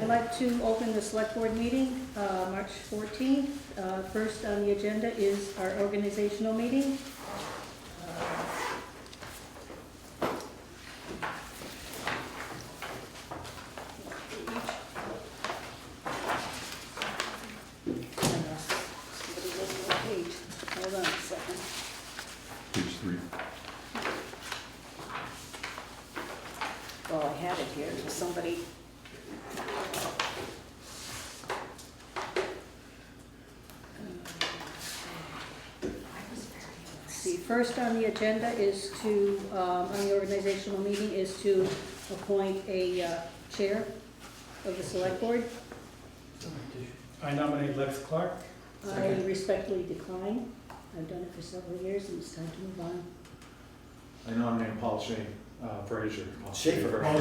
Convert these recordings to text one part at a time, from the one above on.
like to open the select board meeting, March 14th. First on the agenda is our organizational meeting. Somebody looking at the page. Hold on a second. Page 3. Well, I had it here, so somebody. See, first on the agenda is to, on the organizational meeting, is to appoint a chair of the select board. I nominate Lex Clark. I respectfully decline. I've done it for several years and it's time to move on. I nominate Paul Fraser. Schaefer. Oh,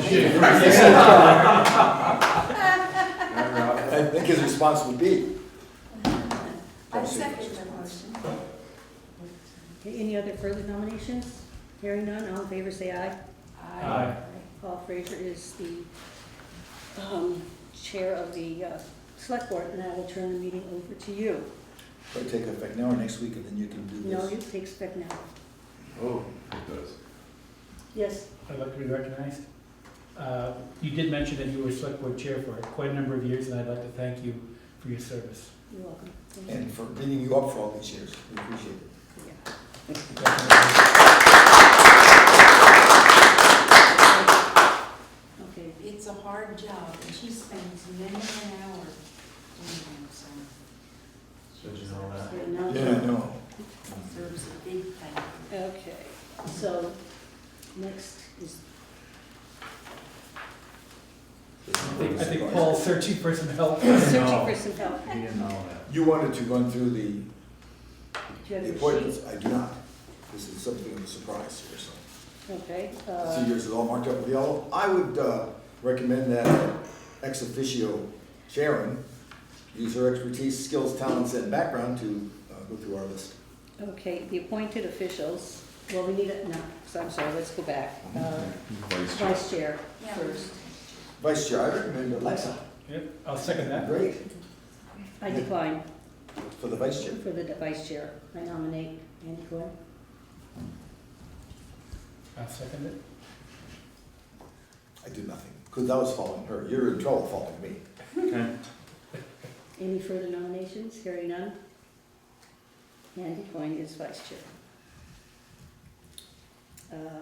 I think his response would be. I second the motion. Okay, any other further nominations? Hearing none, all in favor say aye. Aye. Paul Fraser is the chair of the select board, and I will turn the meeting over to you. Will it take effect now or next week, and then you can do this? No, it takes effect now. Oh, it does. Yes, I'd like to be recognized. You did mention that you were select board chair for quite a number of years, and I'd like to thank you for your service. you're welcome. Thank you. And for bringing you up for all these years. We appreciate it. Yeah. Okay, It's a hard job, and she spends many an hour doing it, so. Did you know that? hearing none. Yeah, I know. Deserves a big thank you. Okay, so next is, I think Paul's searching for some help. searching for some help. He didn't know that. You wanted to run through the Do you have your appointments. sheet? I do not. This is something of a surprise here, so. Okay. See, yours is all marked up with yellow. I would recommend that ex officio Sharon use her expertise, skills, talents, and background to go through our list. Okay, the appointed officials, well, we need it, no, so I'm sorry, let's go back. Vice chair Yeah. first. Vice Chair, I recommend Alexa. Yep, I'll second that. Great. I decline For the Vice Chair. for the vice chair. I nominate Andy Coyne. I'll second it. I did nothing, because I was following her. You're in trouble following me. Okay. Any further nominations? Hearing none. Andy Coyne is vice chair.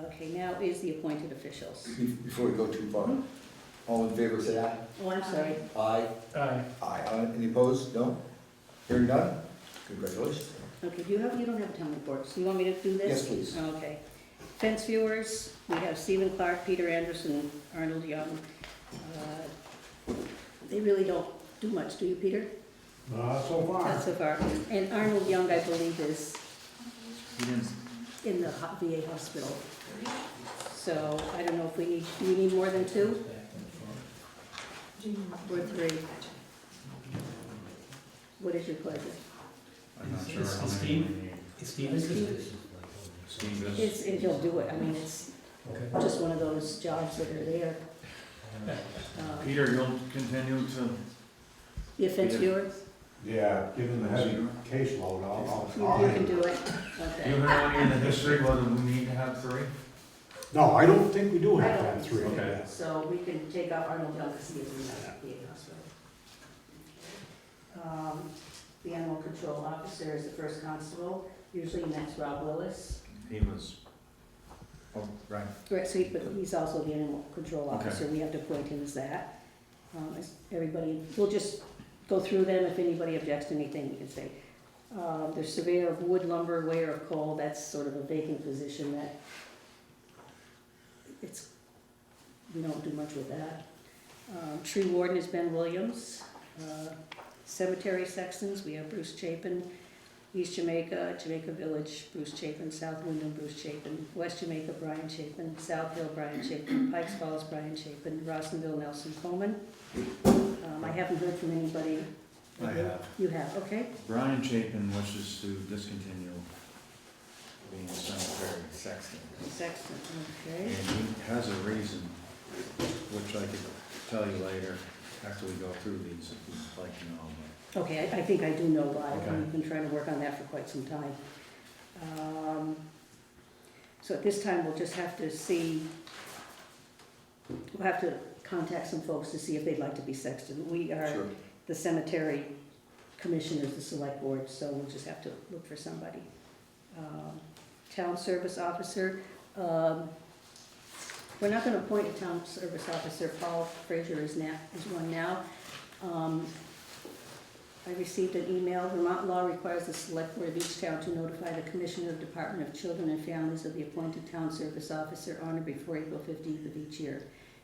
Okay, now is the appointed officials. Before we go too far, all in favor, say aye. Oh, I'm sorry. Aye. Aye. Aye. Any opposed? No? Hearing none? Congratulations. Okay, you don't have a town report, so you want me to do this? Yes, please. Okay. Fence viewers, we have Stephen Clark, Peter Anderson, Arnold Young. They really don't do much, do you, Peter? Not so far. Not so far. And Arnold Young, I believe, is He didn't. in the VA hospital. So I don't know if do we need more than 2 or 3? What is your pleasure? I'm not sure. Is how many Steve? we need. Is Steve interested? Steve is. And he'll do it. I mean, it's Okay. just one of those jobs that are there. Peter, you'll continue to. The offense Yeah. viewer, Yeah, given the heavy caseload, I'll you can do it. Do Okay. you have any in the history whether we need to have 3? No, I don't think we do I have to don't have think 3. Okay. So we can take out Arnold Young because he is in the VA hospital. The animal control officer is the first constable. Usually that's Rob Willis. He was. Oh, right. Right, so but he's also the animal control Okay. officer. We have to appoint him as that. As everybody, we'll just go through them. If anybody objects to anything, we can say. There's surveyor of wood, lumber, weigher of coal. That's sort of a vacant position that we don't do much with that. Tree warden is Ben Williams. Cemetery sextons, we have Bruce Chapin. East Jamaica, Jamaica Village, Bruce Chapin. South Wyndham, Bruce Chapin. West Jamaica, Brian Chapin. South Hill, Brian Chapin. Pikes Falls, Brian Chapin. Rossonville, Nelson Coleman. I haven't heard from anybody. I have. You have, okay. Brian Chapin wishes to discontinue being a cemetery sexton. Sexton, And okay. he has a reason, which I could tell you later. after we go through these, if you'd like to know. Okay, I think I do know why. Okay. We've been trying to work on that for quite some time. So at this time, we'll just have to see, we'll have to contact some folks to see if they'd like to be sexton. We are Sure. the cemetery commissioners, the select board, so we'll just have to look for somebody. Town service officer, we're not gonna appoint a town service officer. Paul Fraser is one now. I received an email, Vermont law requires the select board of each town to notify the Commissioner of Department of Children and Families of the appointed town service officer on or before April 15th of each year.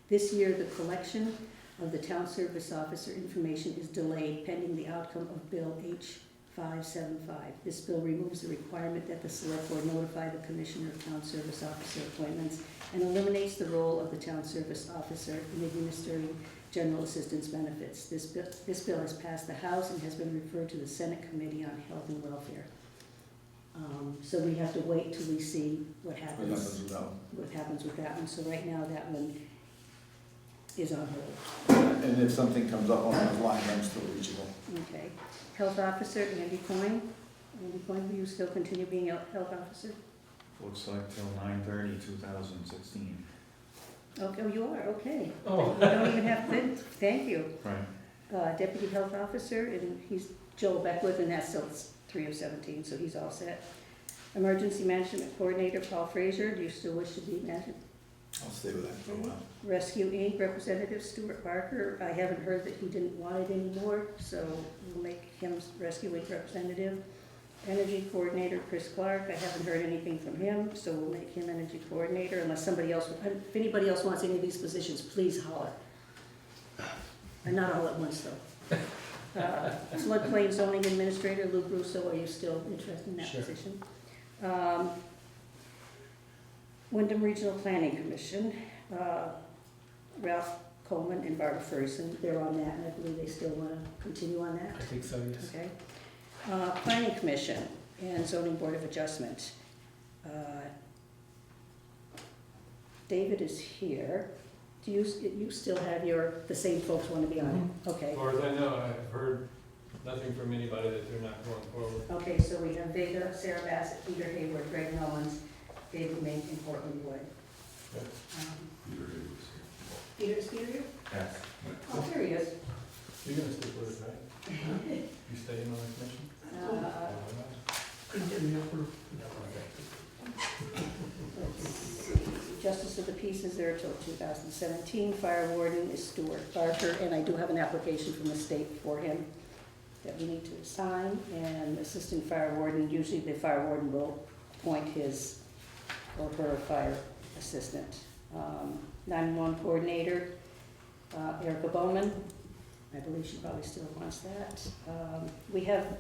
This year, the collection of the town service officer information is delayed pending the outcome of Bill H-575. This bill removes the requirement that the select board notify the Commissioner of Town Service Officer appointments and eliminates the role of the town service officer in administering general assistance benefits. This bill has passed the House and has been referred to the Senate Committee on Health and Welfare. So we have to wait till we see what What happens happens, with that? what happens with that one. So right now, that one is on hold. And if something comes up on that line, I'm still reachable. Okay. Health Officer, Andy Coyne. Andy Coyne, will you still continue being a health officer? Looks like till 9/30/2016. Okay, oh, you are, okay. Oh. You don't even have, good, thank you. Right. Deputy Health Officer, and he's Joel Beckwith, and that's still 3 of 17, so he's all set. Emergency Management Coordinator, Paul Fraser, do you still wish to be management? I'll stay with that for a while. Rescue Inc. Representative Stuart Barker, I haven't heard that he didn't want it anymore, so we'll make him Rescue Inc. representative. Energy Coordinator Chris Clark, I haven't heard anything from him, so we'll make him Energy Coordinator unless somebody else, if anybody else wants any of these positions, please holler. And not all at once, though. Floodplain Zoning Administrator Lou Bruso, are you still interested in that Sure. position? Wyndham Regional Planning Commission, Ralph Coleman and Barbara Ferguson, they're on that, and I believe they still want to continue on that. I think so, yes. Okay. Planning Commission and Zoning Board of Adjustment. David is here. Do you still have the same folks want to be on it? As Okay. far as I know, I've heard nothing from anybody that they're not going forward. Okay, so we have Vega, Sarah Bassett, Peter Hayward, Greg Nolans, David Mink, and Portland Wood. Peter's here? Yes. Oh, there he is. You're gonna stick with it, right? You staying on the commission? Let's see. Justice of the Peace is there till 2017. Fire Warden is Stuart Barker, and I do have an application from the state for him that we need to sign. And Assistant Fire Warden, usually the Fire Warden will appoint his or her fire assistant. 911 Coordinator, Erica Bowman. I believe she probably still wants that. We have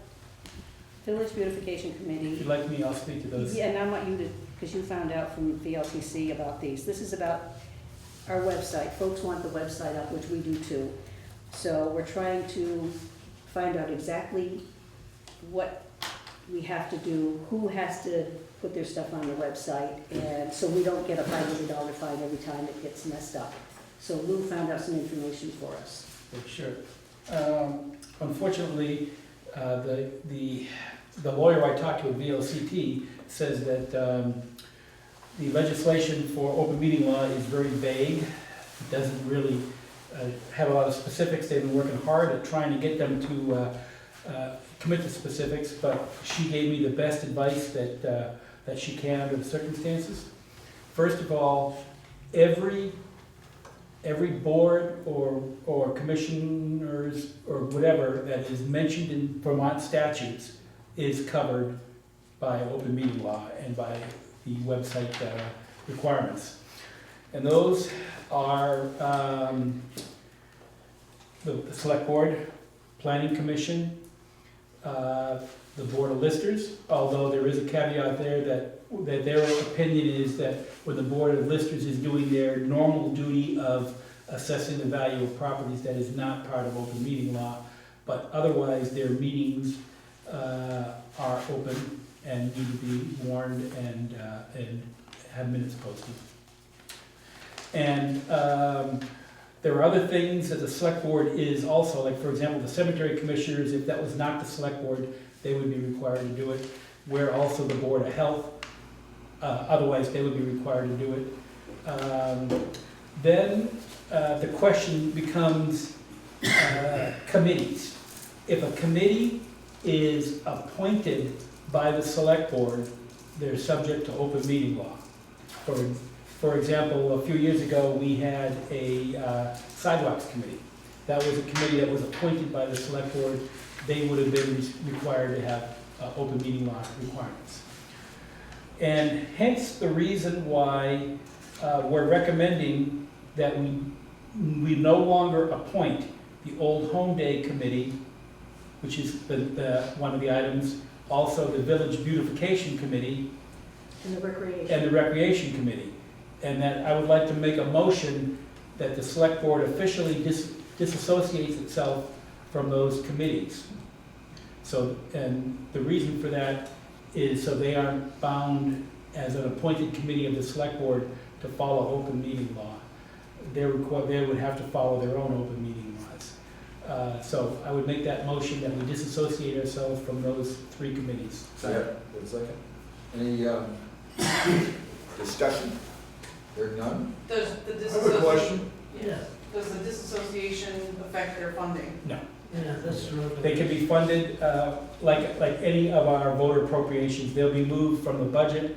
Village Beautification If Committee. you'd like me, I'll speak to those. Yeah, and I want you to, because you found out from VLTC about these. This is about our website. Folks want the website up, which we do too. So we're trying to find out exactly what we have to do, who has to put their stuff on the website, and so we don't get a $500 fine every time it gets messed up. So Lou found out some information for us. Sure. Unfortunately, the lawyer I talked to at VLCT says that the legislation for open meeting law is very vague. It doesn't really have a lot of specifics. They've been working hard at trying to get them to commit to specifics, but she gave me the best advice that she can under the circumstances. First of all, every board or commissioners or whatever that is mentioned in Vermont statutes is covered by open meeting law and by the website requirements. And those are the Select Board, Planning Commission, the Board of Listers, although there is a caveat there that their opinion is that when the Board of Listers is doing their normal duty of assessing the value of properties, that is not part of open meeting law, but otherwise their meetings are open and need to be warned and have minutes posted. And There are other things that the select board is also, like, for example, the cemetery commissioners, if that was not the select board, they would be required to do it. Where also the Board of Health, otherwise they would be required to do it. Then the question becomes committees. If a committee is appointed by the select board, they're subject to open meeting law. For example, a few years ago, we had a sidewalks committee. That was a committee that was appointed by the select board. They would have been required to have open meeting law requirements. And hence the reason why we're recommending that we no longer appoint the Old Home Day Committee, which is one of the items, also the Village Beautification Committee, And the recreation. and the Recreation Committee. And that I would like to make a motion that the select board officially disassociates itself from those committees. So, and the reason for that is so they aren't bound as an appointed committee of the select board to follow open meeting law. They would have to follow their own open meeting laws. So I would make that motion that we disassociate ourselves from those three committees. Second. Good second. Any discussion? Hearing none? Does the I have a disassociation, question. Yeah, does the disassociation affect their funding? No. yeah, that's true. They can be funded like any of our voter appropriations. They'll be moved from the budget,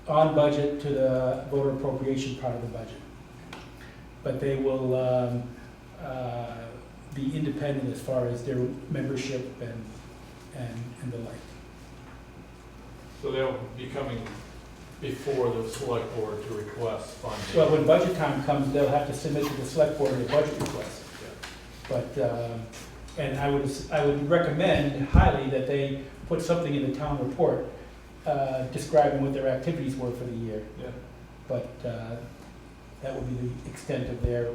on budget, to the voter appropriation part of the budget. But they will be independent as far as their membership and the like. So they'll be coming before the select board to request funding. Well, when budget time comes, they'll have to submit to the select board a budget request. But, and I would recommend highly that they put something in the town report describing what their activities were for the year. Yeah. But that would be the extent of their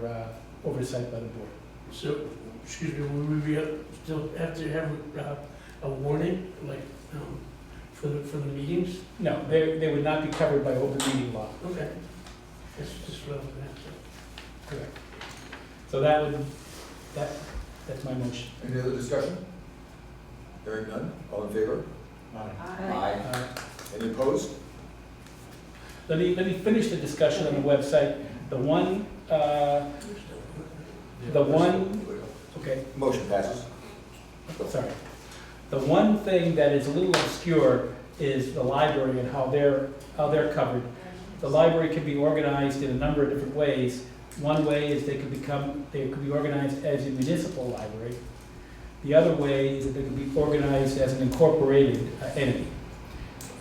oversight by the board. So, excuse me, will we still have to have a warning, like, for the meetings? No, they would not be covered by open meeting law. Okay. That's just what I was gonna ask. Correct. So that's my motion. Any other discussion? Hearing none? All in favor? Aye. Any opposed? Let me finish the discussion on the website. The one, okay, Motion passes. sorry. The one thing that is a little obscure is the library and how they're covered. The library can be organized in a number of different ways. One way is they could be organized as a municipal library. The other way is that they could be organized as an incorporated entity.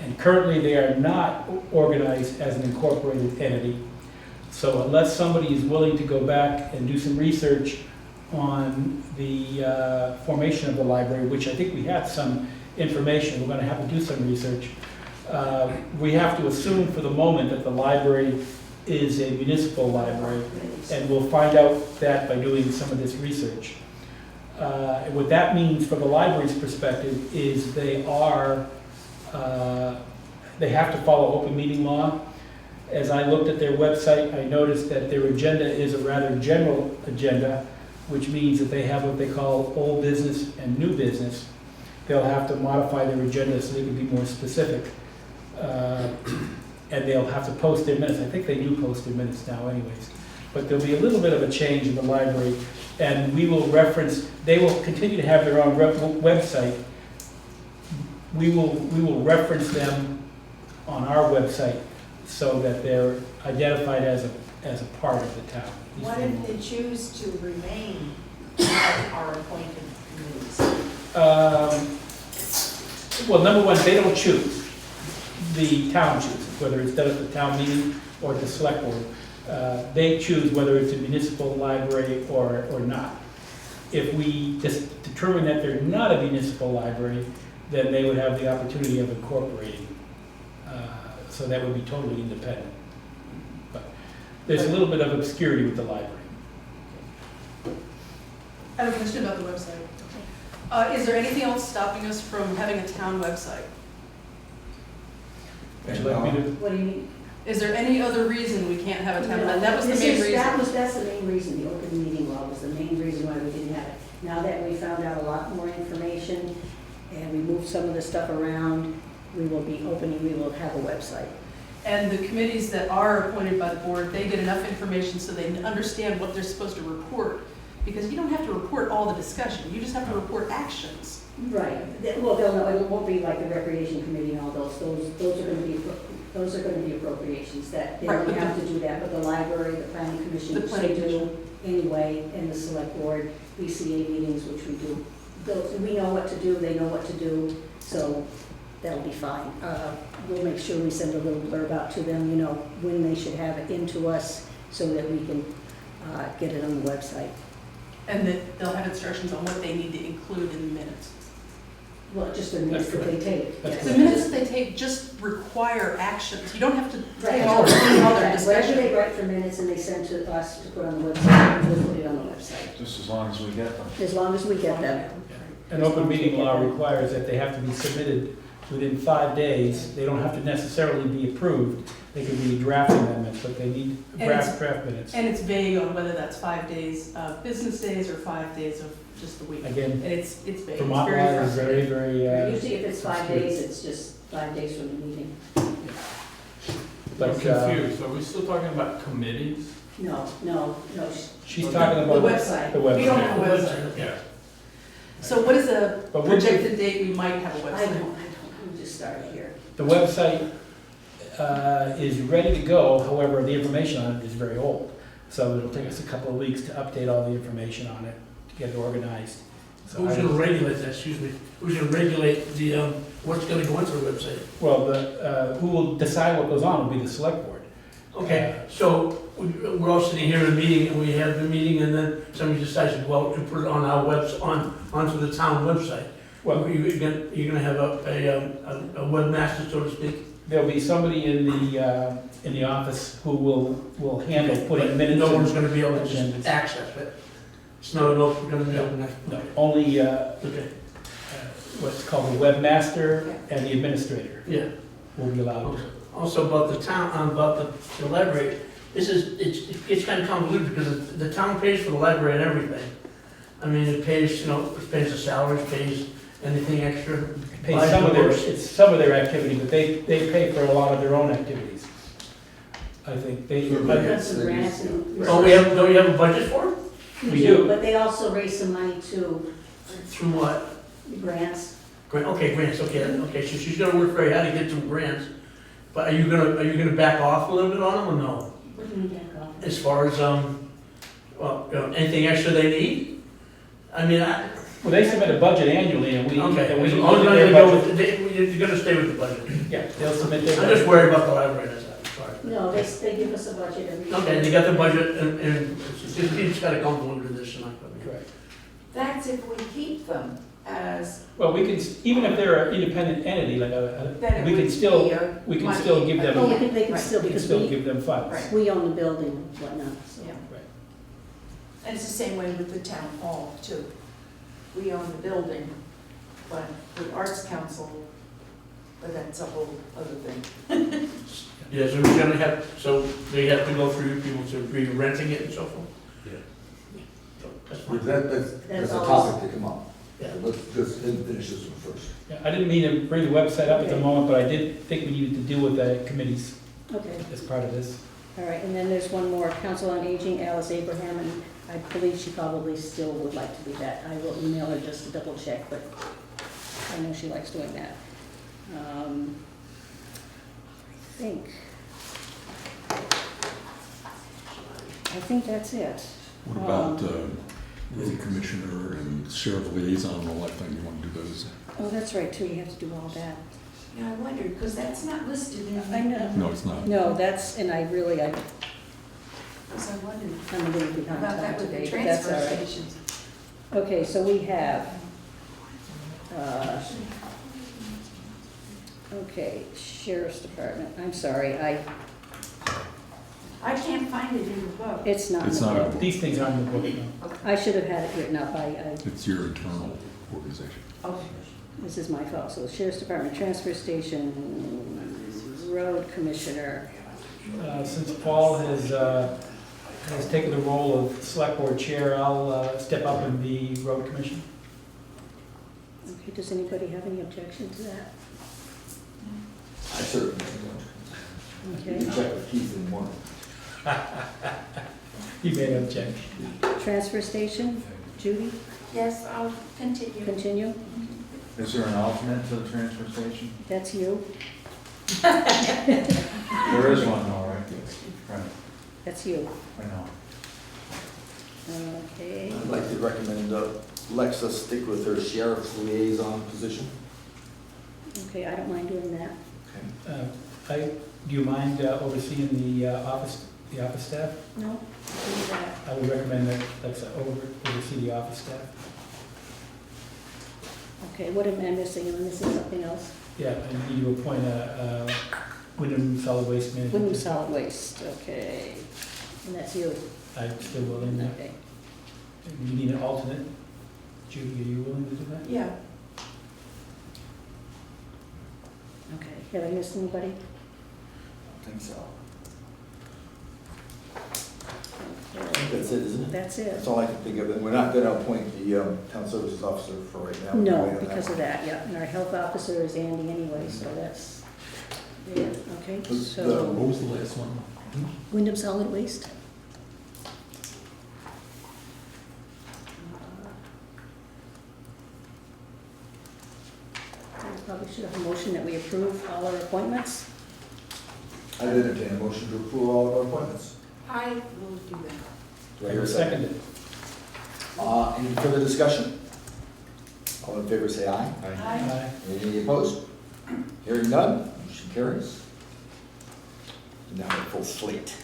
And currently they are not organized as an incorporated entity. So unless somebody is willing to go back and do some research on the formation of the library, which I think we have some information, we're going to have to do some research. We have to assume for the moment that the library is a municipal library, and we'll find out that by doing some of this research. What that means from the library's perspective is they have to follow open meeting law. As I looked at their website, I noticed that their agenda is a rather general agenda, which means that they have what they call old business and new business. They'll have to modify their agenda so they can be more specific. And they'll have to post their minutes. I think they do post their minutes now anyways. But there'll be a little bit of a change in the library. And they will continue to have their own website. We will reference them on our website so that they're identified as a part of the town. What if they choose to remain our appointed committees? Well, number one, they don't choose. The town chooses, whether it's done at the town meeting or at the select board. They choose whether it's a municipal library or not. If we just determine that they're not a municipal library, then they would have the opportunity of incorporating. So that would be totally independent. But there's a little bit of obscurity with the library. I have a question about the website. Is there anything else stopping us from having a town website? Would you like me to? What do you mean? Is there any other reason we can't have a town, No, that was the this main is- reason? That's the main reason, the open meeting law was the main reason why we didn't have it. Now that we found out a lot more information and we moved some of the stuff around, we will be opening, we will have a website. And the committees that are appointed by the board, they get enough information so they understand what they're supposed to report. Because you don't have to report all the discussion, you just have to report actions. Right, well, they'll know, it won't be like the recreation committee and all those are gonna be appropriations, that they Right, don't but have to do that, but the library, the planning commission, The which planning they do commission. anyway, and the select board, BCA meetings, which we do. We know what to do, they know what to do, so that'll be fine. We'll make sure we send a little blurb out to them, when they should have it into us, so that we can get it on the website. And that they'll have instructions on what they need to include in the minutes. Well, just the minutes that they take. That's yes. The minutes that they take just require actions, you don't have to Right, take all the other whatever discussion. they write for minutes and they send to us to put on the website, we'll put it on the website, Just as long as we get them. as long as we get them. An open meeting law requires that they have to be submitted within 5 days. They don't have to necessarily be approved. They can be draft amendments, but they need And it's- draft minutes. And it's vague on whether that's 5 days of business days or 5 days of just the week. Again, And it's vague, it's Vermont law very is very, frustrating. very, Usually if it's 5 days, it's just 5 days from the meeting. I'm but confused, are we still talking about committees? No, she's talking The about website. the We don't website. have a website. Yeah. So what is a But we'll do- projected date we might have a I website? don't, we just started here. The website is ready to go, however, the information on it is very old. So it'll take us a couple of weeks to update all the information on it, to get it organized. So Who's I- gonna regulate that, excuse me, who's gonna regulate the, what's gonna go into the website? Well, who will decide what goes on will be the select board. Okay, so we're all sitting here in a meeting, and we have the meeting, and then somebody decides to go out and put it on our onto the town website. Well, You're gonna have a webmaster, so to speak? there'll be somebody in the office who will handle putting minutes. No one's in. gonna be able to agendas. just access it. It's not an open, gonna be open. No, only Okay, what's called the webmaster and the administrator yeah. will be allowed to. Also about the town, about the library, it's kind of convoluted because the town pays for the library and everything. I mean, it pays, it pays the salaries, pays anything extra. Pay buys some of the books. it's some of their activity, but they pay for a lot of their own activities. I think they. Yeah. We've got some grants and. Don't you have a budget for it? We do. But they also raise some money too, Through what? grants. Okay, grants, okay, so she's gonna work very hard to get some grants. But are you gonna back off a little bit on them or no? What do you mean back off? As far as, anything extra they need? I mean, Well, they submit a budget annually and we. okay, and we as look long at as their they go budget. with, you're gonna stay with the budget. Yeah, they'll submit their I'm budget. just worried about the library, that's all. Sorry. No, they give us a budget every year. Okay, they got the budget, and it's got to convolute this tonight. Correct. That's if we keep them as, Well, we can, even if they're an independent entity, like then it we can would still, be a we can money. still give them, Oh, we they can Right. still, can because still we, give them funds. Right. we own the building and whatnot, so. Yeah. Right. And it's the same way with the town hall too. We own the building, but the Arts Council, but that's a whole other thing. Yeah, so we're gonna have, so they have to go through people to be renting it and so forth? Yeah. So, that's fine. That's a always- topic to come up. Yeah. Let's finish this one first. Yeah, I didn't mean to bring the website up at the Okay. moment, but I did think we needed to deal with the committees Okay, as part of this. all right, and then there's one more, Council on Aging, Alice Abraham, and I believe she probably still would like to do that. I will email her just to double check, but I know she likes doing that. I think that's it. What about road commissioner and sheriff liaison and all that thing, you want to do those? Oh, that's right, too, you have to do all that. Yeah, I wondered, because that's not listed in. I know. No, it's not. No, that's, and I really, Because I wondered I'm a little behind about time that with the today, but that's all transfer right. stations. Okay, so we have, okay, Sheriff's Department, I'm sorry, I can't find it in the book. it's not in It's the not in book. the These things aren't in the book, no. I should have had it written up, It's your internal organization. Okay. this is my fault, so Sheriff's Department, Transfer Station, Road Commissioner, Since Paul has taken the role of select board chair, I'll step up and be road commission. Okay, does anybody have any objection to that? I certainly don't. You Okay. can check with Keith in the morning. He may object. Transfer station, Judy, Yes, I'll continue. continue. Is there an alternate to the transfer station? That's you. There is one, all right. Right, That's you. I know. Okay. I'd like to recommend Lexa stick with her sheriff's liaison position. Okay, I don't mind doing that. Okay. Do you mind overseeing the office staff? No, I'll do that. I would recommend that let's oversee the office staff. Okay, what am I missing? Am I missing something else? Yeah, I need to appoint a Wyndham Solid Waste Management. Wyndham Solid Waste, okay. And that's you. I'm still willing to. Okay. You need an alternate? Judy, are you willing to do that? Yeah, Okay, have I missed anybody? I think so. I Okay. think that's it, isn't it? That's it. That's all I can think of, and we're not gonna appoint the town services officer for right now. No, We're waiting on because that of that, yeah. And our health officer is Andy anyway, so that's, yeah, okay, The- so, What was the last one? Wyndham Solid Waste. We probably should have a motion that we approve all our appointments. one. I'd entertain a motion to approve all of our appointments. I will do that. Do I hear a second? Seconded. Any further discussion? All in favor, say aye. Aye. Any opposed? Hearing none, motion carries. Now a full slate,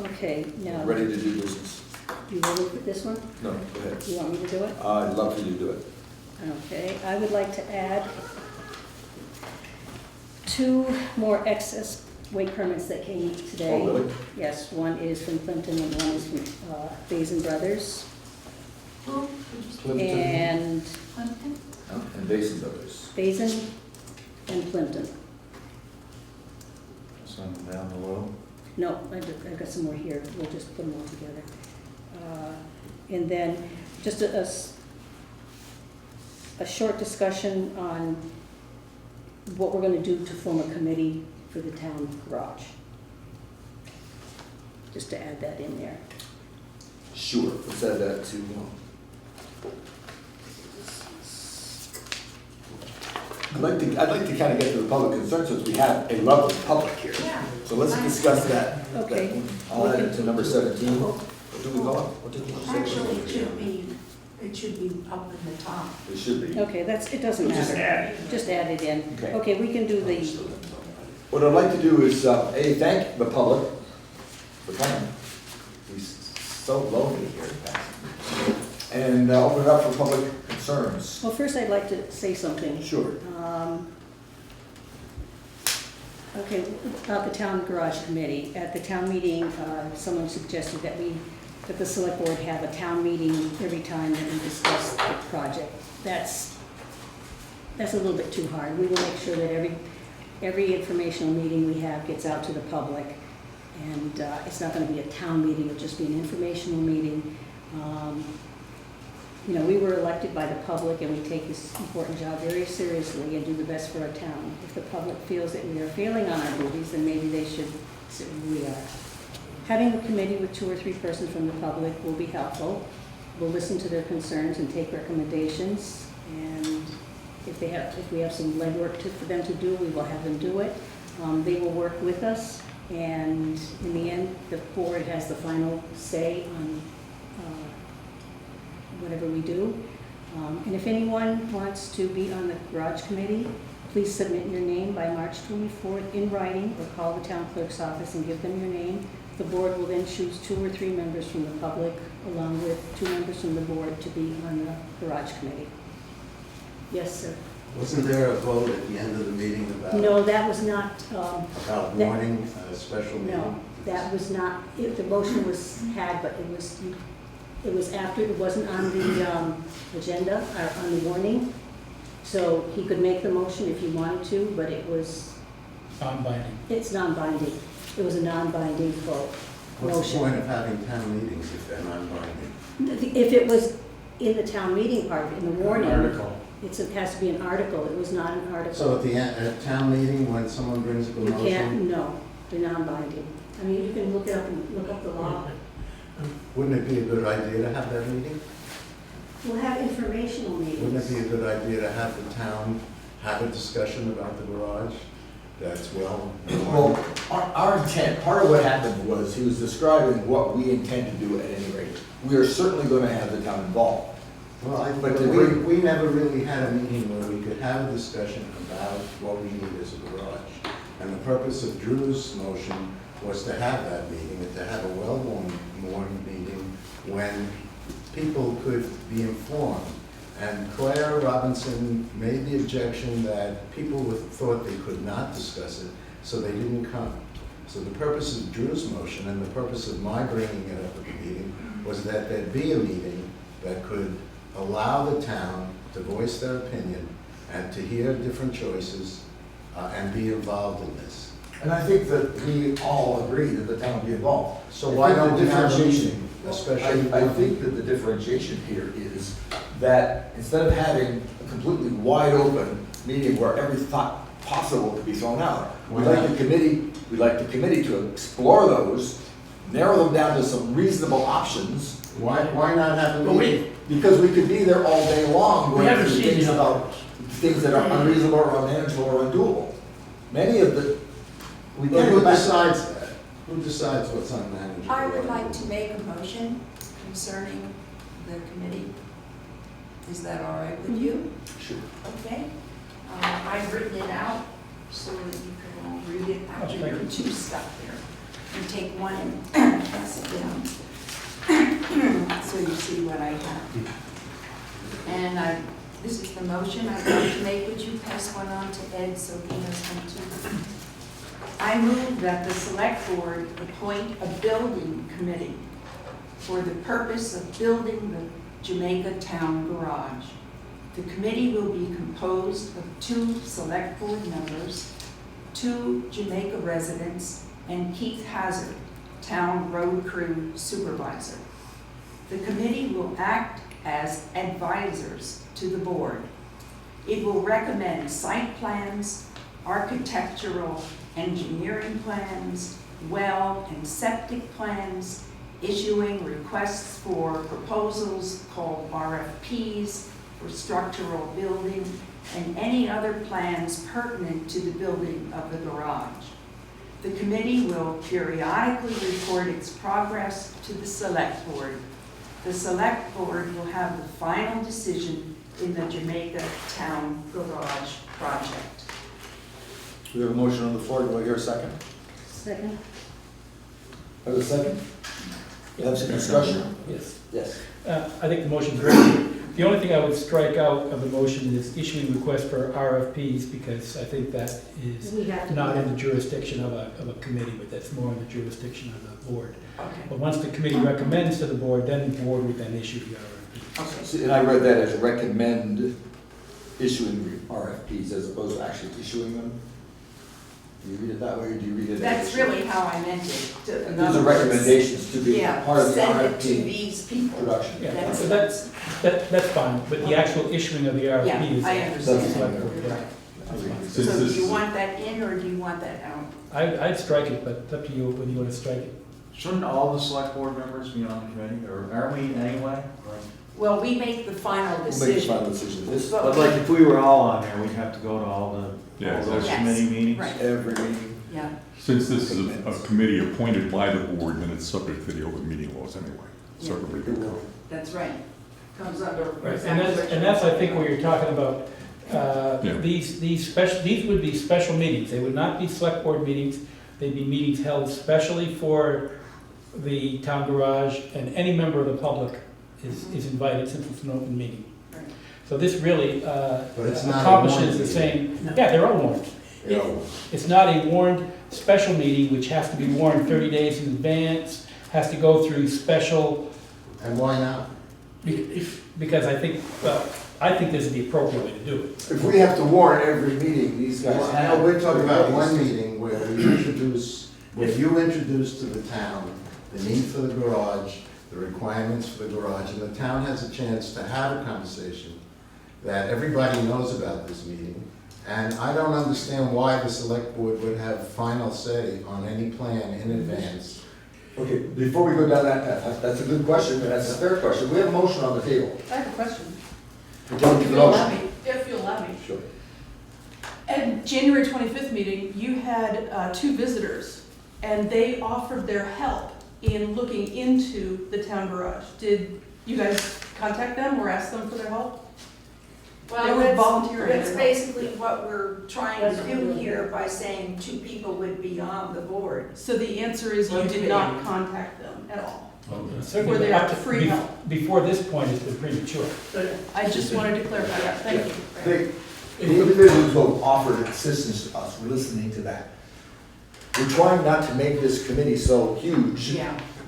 Okay, now, ready to do business. you ready for this one? No, go ahead. You want me to do it? I'd love for you to do it. Okay, I would like to add 2 more excess weight permits that came today. Oh, really? Yes, one is from Plimpton and one is from Basin Brothers. Who? Plimpton. And Plimpton? And Basin Brothers. Basin and Plimpton. Some down below. No, I've got some more here, we'll just put them all together. And then just a short discussion on what we're gonna do to form a committee for the town garage. Just to add that in there. Sure, let's add that to, I'd like to kind of get to the public concerns since we have a lovely public here. Yeah. So let's discuss that. Okay. I'll add it to number 17. What do we call it? What did you say? Actually, it should be up in the top. It should be. Okay, it doesn't matter. Just add Just add it in. Okay. Okay, we can do the, What I'd like to do is, A, thank the public for coming. He's so lonely here. And open it up for public concerns. well, first I'd like to say something. Sure. Okay, about the town garage committee. At the town meeting, someone suggested that the select board have a town meeting every time that we discuss the project. That's a little bit too hard. We will make sure that every informational meeting we have gets out to the public. And it's not gonna be a town meeting, it'll just be an informational meeting. You know, we were elected by the public and we take this important job very seriously and do the best for our town. If the public feels that we are failing on our duties, then maybe they should sit where we are. Having a committee with 2 or 3 persons from the public will be helpful. We'll listen to their concerns and take recommendations. And if we have some legwork for them to do, we will have them do it. They will work with us, and in the end, the board has the final say on whatever we do. And if anyone wants to be on the garage committee, please submit your name by March 24th in writing, or call the town clerk's office and give them your name. The board will then choose 2 or 3 members from the public, along with 2 members from the board to be on the garage committee. Yes, sir. Wasn't there a vote at the end of the meeting about? No, that was not, About that- warning a special meeting? no, that was not, the motion was had, but it was after, it wasn't on the agenda, or on the warning. So he could make the motion if he wanted to, but it was, Non-binding. it's non-binding. it was a non-binding vote. What's the Motion. point of having town meetings if they're non-binding? If it was in the town meeting part, in the warning, Article. it has to be an article, it was not an article. So at the end, at a town meeting, when someone brings up a You motion? can't, no, they're non-binding. I mean, you can look it up and look up the law. Wouldn't it be a good idea to have that meeting? We'll have informational Wouldn't it meetings. be a good idea to have the town have a discussion about the garage? That's Well, our intent, part of what happened was he was describing what we intend to do at any rate. We are certainly gonna have the town involved. Well, But but did we never really had a meeting where we could have a discussion about what we need as a garage. And the purpose of Drew's motion was to have that meeting, and to have a well-worn meeting when people could be informed. And Claire Robinson made the objection that people thought they could not discuss it, so they didn't come. So the purpose of Drew's motion and the purpose of my bringing it up at the meeting was that there'd be a meeting that could allow the town to voice their opinion and to hear different choices and be involved in this. And I think that we all agree that the town will be involved. So why don't we have a meeting, I especially? think that the differentiation here is that instead of having a completely wide open meeting where every thought possible could be thrown out, we'd like the committee to explore those, narrow them down to some reasonable options. Why not have a But meeting? Because we could be there all day long We going haven't through seen things the about things that are unreasonable or unmanageable or undoable. Many of the, we But can who go back. decides that? Who decides what's unmanageable? I would like to make a motion concerning the committee. Is that all right with you? Sure. Okay. I've written it out so that you can all read it. Actually, there are two stuff there. You take one and pass it down. So you see what I have. And this is the motion I'd like to make. Would you pass one on to Ed so he has one too? I move that the select board appoint a building committee for the purpose of building the Jamaica Town Garage. The committee will be composed of 2 select board members, 2 Jamaica residents, and Keith Hazard, town road crew supervisor. The committee will act as advisors to the board. It will recommend site plans, architectural, engineering plans, well and septic plans, issuing requests for proposals called RFPs for structural building, and any other plans pertinent to the building of the garage. The committee will periodically report its progress to the select board. The select board will have the final decision in the Jamaica Town Garage project. We have a motion on the floor. Do I hear a second? Second? Have a second? Have some discussion? Yes. Yes. I think the motion's ready. The only thing I would strike out of the motion is issuing requests for RFPs, because I think that is We have to. not in the jurisdiction of a committee, but that's more in the jurisdiction of the board. Okay. But once the committee recommends to the board, then the board would then issue the RFP. Okay. See, and I read that as recommend issuing RFPs as opposed to actually issuing them. Do you read it that way, or do you read it as? That's really how I meant it. In These other are words, recommendations to be yeah, part of the send it to RFP these people. production. Yeah, That's- so that's fine, but the actual issuing of the Yeah, RFP is. I understand. That's like- You're right. that's fine. Since So this do you is- want that in or do you want that out? I'd strike it, but it's up to you whether you want to strike it. Shouldn't all the select board members be on the committee, or aren't we anyway? Well, we make the final We'll make the decision. final decision. This, But like, if we were all on there, we'd have to go to all Yeah, those exactly. committee meetings. Right. every meeting. Yeah, Since this is a committee appointed by the board, then it's subject to the open meeting laws anyway. So Yeah. we can go. that's right. Comes under. Right, and that's, I think, where you're talking about, Yeah. these would be special meetings. They would not be select board meetings. They'd be meetings held specially for the town garage, and any member of the public is invited since it's an open meeting. Right. So this really But it's not a accomplishes the warned same, No. yeah, they're all warned. Yeah. It's not a warned special meeting, which has to be warned 30 days in advance, has to go through special, And why not? because I think, well, I think this is the appropriate way to do it. If we have to warn every meeting, these guys Well, have. no, we're talking about one meeting where we introduce where you introduced to the town the need for the garage, the requirements for the garage, and the town has a chance to have a conversation that everybody knows about this meeting. And I don't understand why the select board would have final say on any plan in advance. Okay, before we go down that path, that's a good question, and that's a fair question. We have a motion on the table. I have a question. We're going to If the you'll allow motion. me, if you'll allow me. Sure. At January 25th meeting, you had 2 visitors, and they offered their help in looking into the town garage. Did you guys contact them or ask them for their help? They were volunteering. That's basically what we're trying to do here by saying 2 people would be on the board. So the answer is you did not contact them at all? Certainly, For their up to- free help. Before this point, it's been premature. I just wanted to clarify that, thank you. The individuals who have offered assistance to us, we're listening to that. We're trying not to make this committee so huge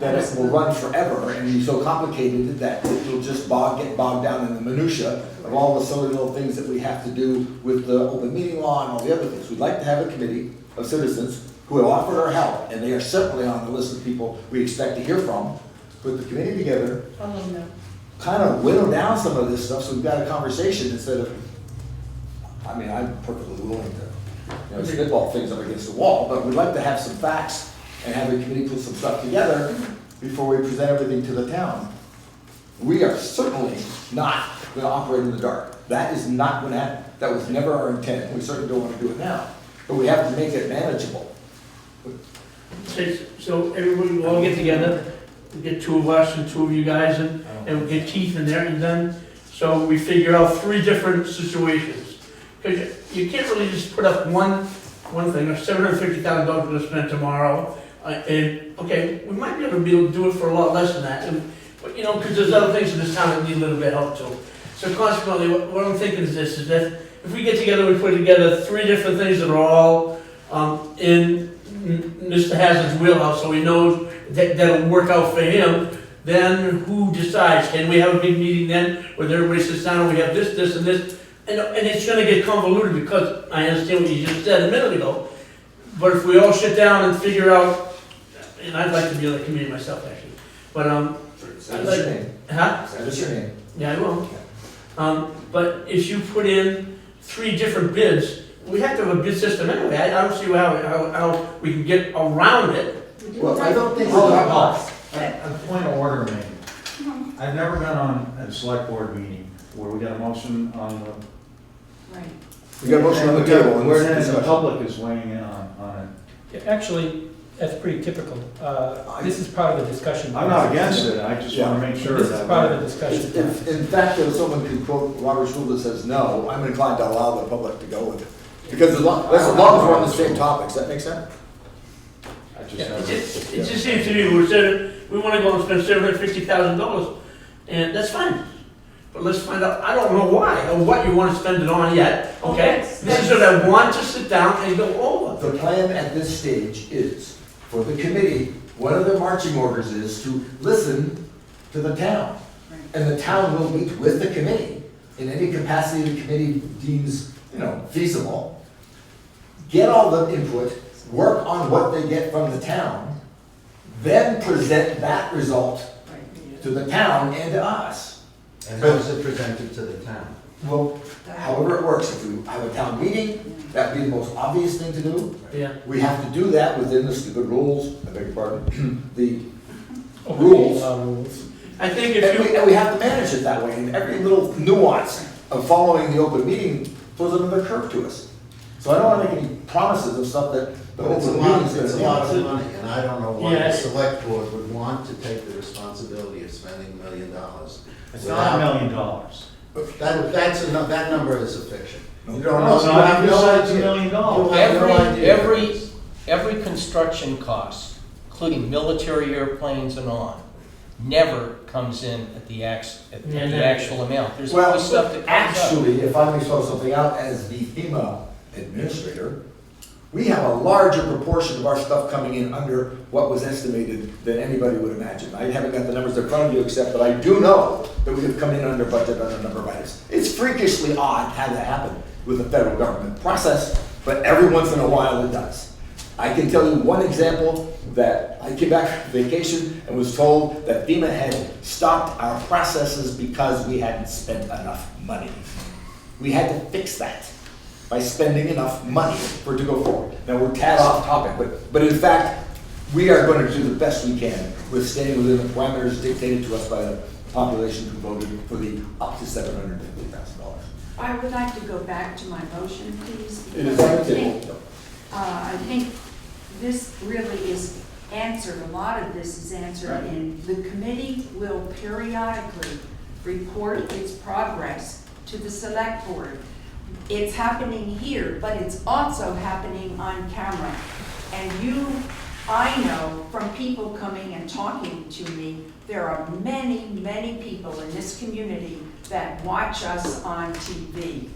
that it will run forever and be so complicated that it will just get bogged down in the minutia of all the silly little things that we have to do with the open meeting law and all the other things. We'd like to have a committee of citizens who have offered our help, and they are certainly on the list of people we expect to hear from. Put the committee together, I'll let them know. kind of whittle down some of this stuff so we've got a conversation instead of, I mean, I'm perfectly willing to, spitball things up against the wall, but we'd like to have some facts and have the committee put some stuff together before we present everything to the town. We are certainly not going to operate in the dark. That is not going to happen. That was never our intent. We certainly don't want to do it now, but we have to make it manageable. So everybody will all get together, we get 2 of us and 2 of you guys, and we get Keith in there, and then, so we figure out 3 different situations. Because you can't really just put up one thing, or $750,000 we're gonna spend tomorrow, and, okay, we might be able to do it for a lot less than that, but, because there's other things in this town that need a little bit of help too. So consequently, what I'm thinking is this, is that if we get together, we put together 3 different things that are all in Mr. Hazard's wheelhouse, so he knows that'll work out for him, then who decides? Can we have a big meeting then, where everybody sits down, and we have this, this, and this? And it's gonna get convoluted, because I understand what you just said a minute ago, but if we all sit down and figure out, and I'd like to be on the committee myself, actually, but, Send us your name. huh? Send us your name. Yeah, I will. But if you put in 3 different bids, we have to have a bid system anyway. I don't see how we can get around it. Well, I don't think. A point of order, maybe. I've never been on a select board meeting where we got a motion on the. Right. We got a motion on the table, and Where we're then the discussing. public is weighing in on Yeah, actually, that's pretty typical. This is part of the discussion. it. I'm not against it, I just want to make sure This that. is part of the discussion. If, in fact, if someone could quote Robert's rule that says no, I'm inclined to allow the public to go with it. Because as long as we're on the same topics, that makes sense? I just Yeah, never- it just seems to me we want to go and spend $750,000, and that's fine. But let's find out, I don't know why, or what you want to spend it on yet, okay? This is what I want to sit down and go over. The plan at this stage is, for the committee, one of their marching orders is to listen to the town. And the town will meet with the committee in any capacity the committee deems, feasible. Get all the input, work on what they get from the town, then present that result to the town and to us. And how is it presented to the town? Well, however it works, if we have a town meeting, that'd be the most obvious thing to do. Yeah. We have to do that within the rules, I beg your pardon, the rules. I think And we have to manage it that way, and every little nuance of following the open meeting throws another curve to us. So I don't want to make any promises of stuff that the But it's a open lot, meeting is it's a going lot to of money, and I don't know why Yeah. the select board would want to take the responsibility of spending $1 million. It's not $1 million. That number is a fiction. You No, don't No, know, it's you not, have you no said it's $1 idea. million. You have no idea. Every construction cost, including military airplanes and on, never comes in at the actual amount. There's Well, always stuff that comes up. actually, if I may throw something out as the FEMA administrator, we have a larger proportion of our stuff coming in under what was estimated than anybody would imagine. I haven't got the numbers in front of you, except that I do know that we have come in under budget on a number of items. It's freakishly odd how that happened with the federal government process, but every once in a while it does. I can tell you one example that I came back from vacation and was told that FEMA had stopped our processes because we hadn't spent enough money. We had to fix that by spending enough money for it to go forward. Now, we're tad off topic, but in fact, we are going to do the best we can with staying within the parameters dictated to us by the population who voted for the up to $750,000. I would like to go back to my motion, please. It is because on the table. I think this really is answered, a lot of this is answered Right. in, the committee will periodically report its progress to the select board. It's happening here, but it's also happening on camera. And I know from people coming and talking to me, there are many, many people in this community that watch us on TV.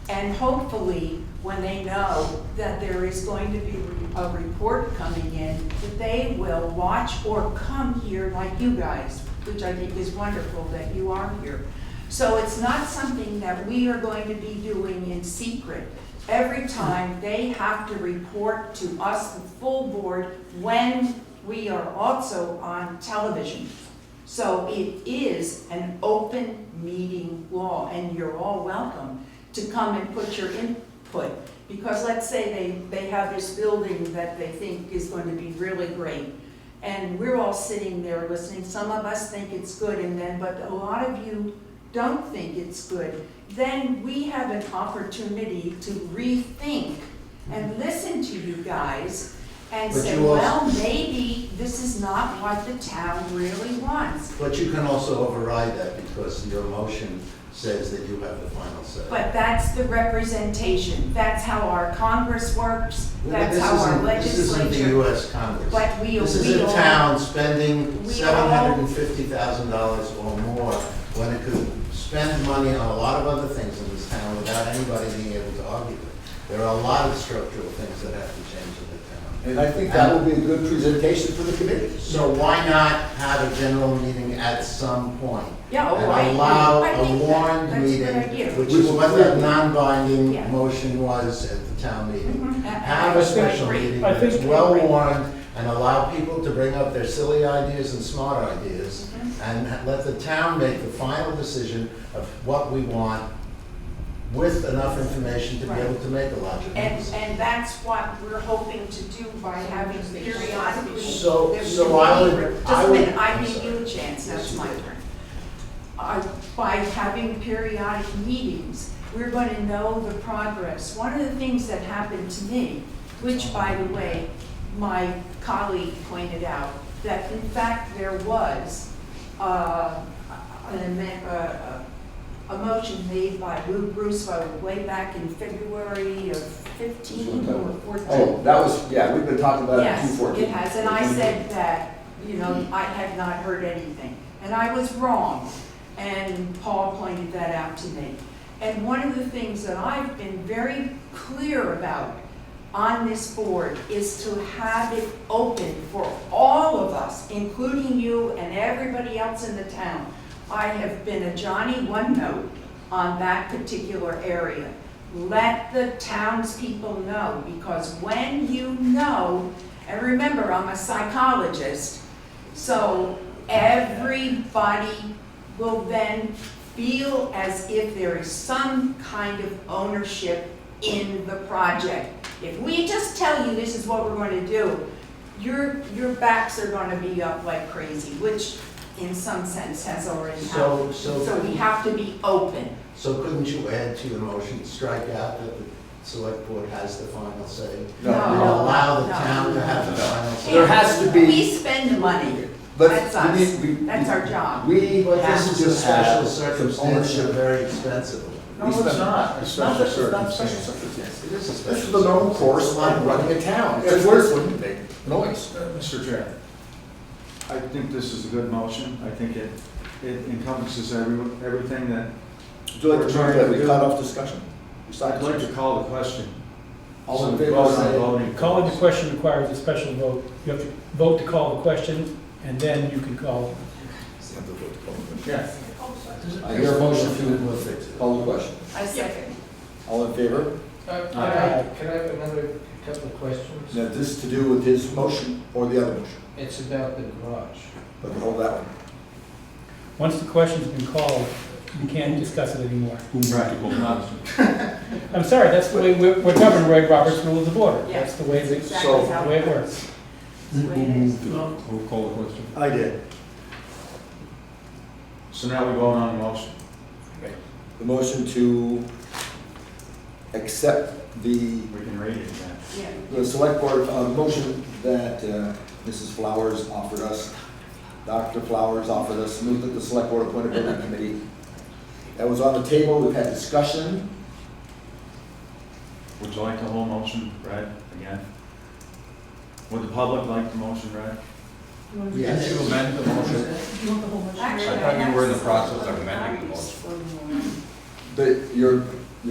And hopefully, when they know that there is going to be a report coming in, that they will watch or come here like you guys, which I think is wonderful that you are here. So it's not something that we are going to be doing in secret. Every time they have to report to us, the full board, when we are also on television. So it is an open meeting law, and you're all welcome to come and put your input. Because let's say they have this building that they think is going to be really great. And we're all sitting there listening. Some of us think it's good, but a lot of you don't think it's good. Then we have an opportunity to rethink and listen to you guys and But say, you also- well, maybe this is not what the town really wants. But you can also override that because your motion says that you have the final say. But that's the representation. That's how our Congress works. Well, That's this how our isn't- This isn't the legislature. US Congress. But This is a town spending we $750,000 or more when it could spend money on a lot of other things in this town without anybody being able to argue it. There are a lot of structural things that have to change in the town. And I think that will be a good presentation for the committee. So why not have a general meeting at some point? Yeah, oh, And allow I a think warned that's a good meeting, idea. which is what that non-binding Yeah. motion was at the town meeting. Mhm. Have a special meeting I that's think- well warned and allow people to bring up their silly ideas and smart ideas and let the town make the final decision of what we want with enough information to be able to make a logical decision. And that's what we're hoping to do by having periodically. So Just I a would, minute, I I'm gave sorry. you a chance, Yes, that's you my did. turn. By having periodic meetings, we're going to know the progress. One of the things that happened to me, which by the way, my colleague pointed out, that in fact there was a motion made by Bruso way back in February of 15 or 14. Oh, that was, yeah, we've been talking about it in Yes, 214. it has, and I said that, I had not heard anything, and I was wrong, and Paul pointed that out to me. And one of the things that I've been very clear about on this board is to have it open for all of us, including you and everybody else in the town. I have been a Johnny One Note on that particular area. Let the townspeople know, because when you know, and remember, I'm a psychologist, so everybody will then feel as if there is some kind of ownership in the project. If we just tell you this is what we're going to do, your backs are going to be up like crazy, which in some sense has already happened. So we have to be open. So couldn't you add to your motion, strike out that the select board has the final say? No. And allow the No. town to have the final say? There has to be- We spend the money. But That's we us. need- That's our job. We But have this to is a special have circumstance, some and ownership. very expensive. No, it's not a special circumstance. It is a This special is the normal course circumstance. of running a town. If If we're- this wouldn't make noise. Mr. Chair, I think this is a good motion. I think it encompasses everything that, Would you like to move that we cut off discussion? I'd like to call the question. All in So favor, vote on say- voting. Calling the question requires a special vote. You have to vote to call the question, and then you can call. Yeah. I hear a motion to call the question. I second. All in favor? Can I have another Couple of questions. Now, this to do with his motion or the other motion? It's about the garage. But hold that one. Once the question's been called, you can't discuss it anymore. Who moved to close the I'm sorry, that's the way we're governed, Ray Roberts Rules of Order. Yeah. That's the way it works. Who moved it? Who called the question? I did. So now we vote on the motion. The motion to accept the We can read it again. Yeah. The select board, motion that Mrs. Flowers offered us, Dr. Flowers offered us, move that the select board appoint a building committee. That was on the table, we've had discussion. Would you like the whole motion read again? Would the public like the motion read? Yes. Did you amend the motion? Do you want the whole motion? Actually, I thought you were in the process of amending the motion. But you're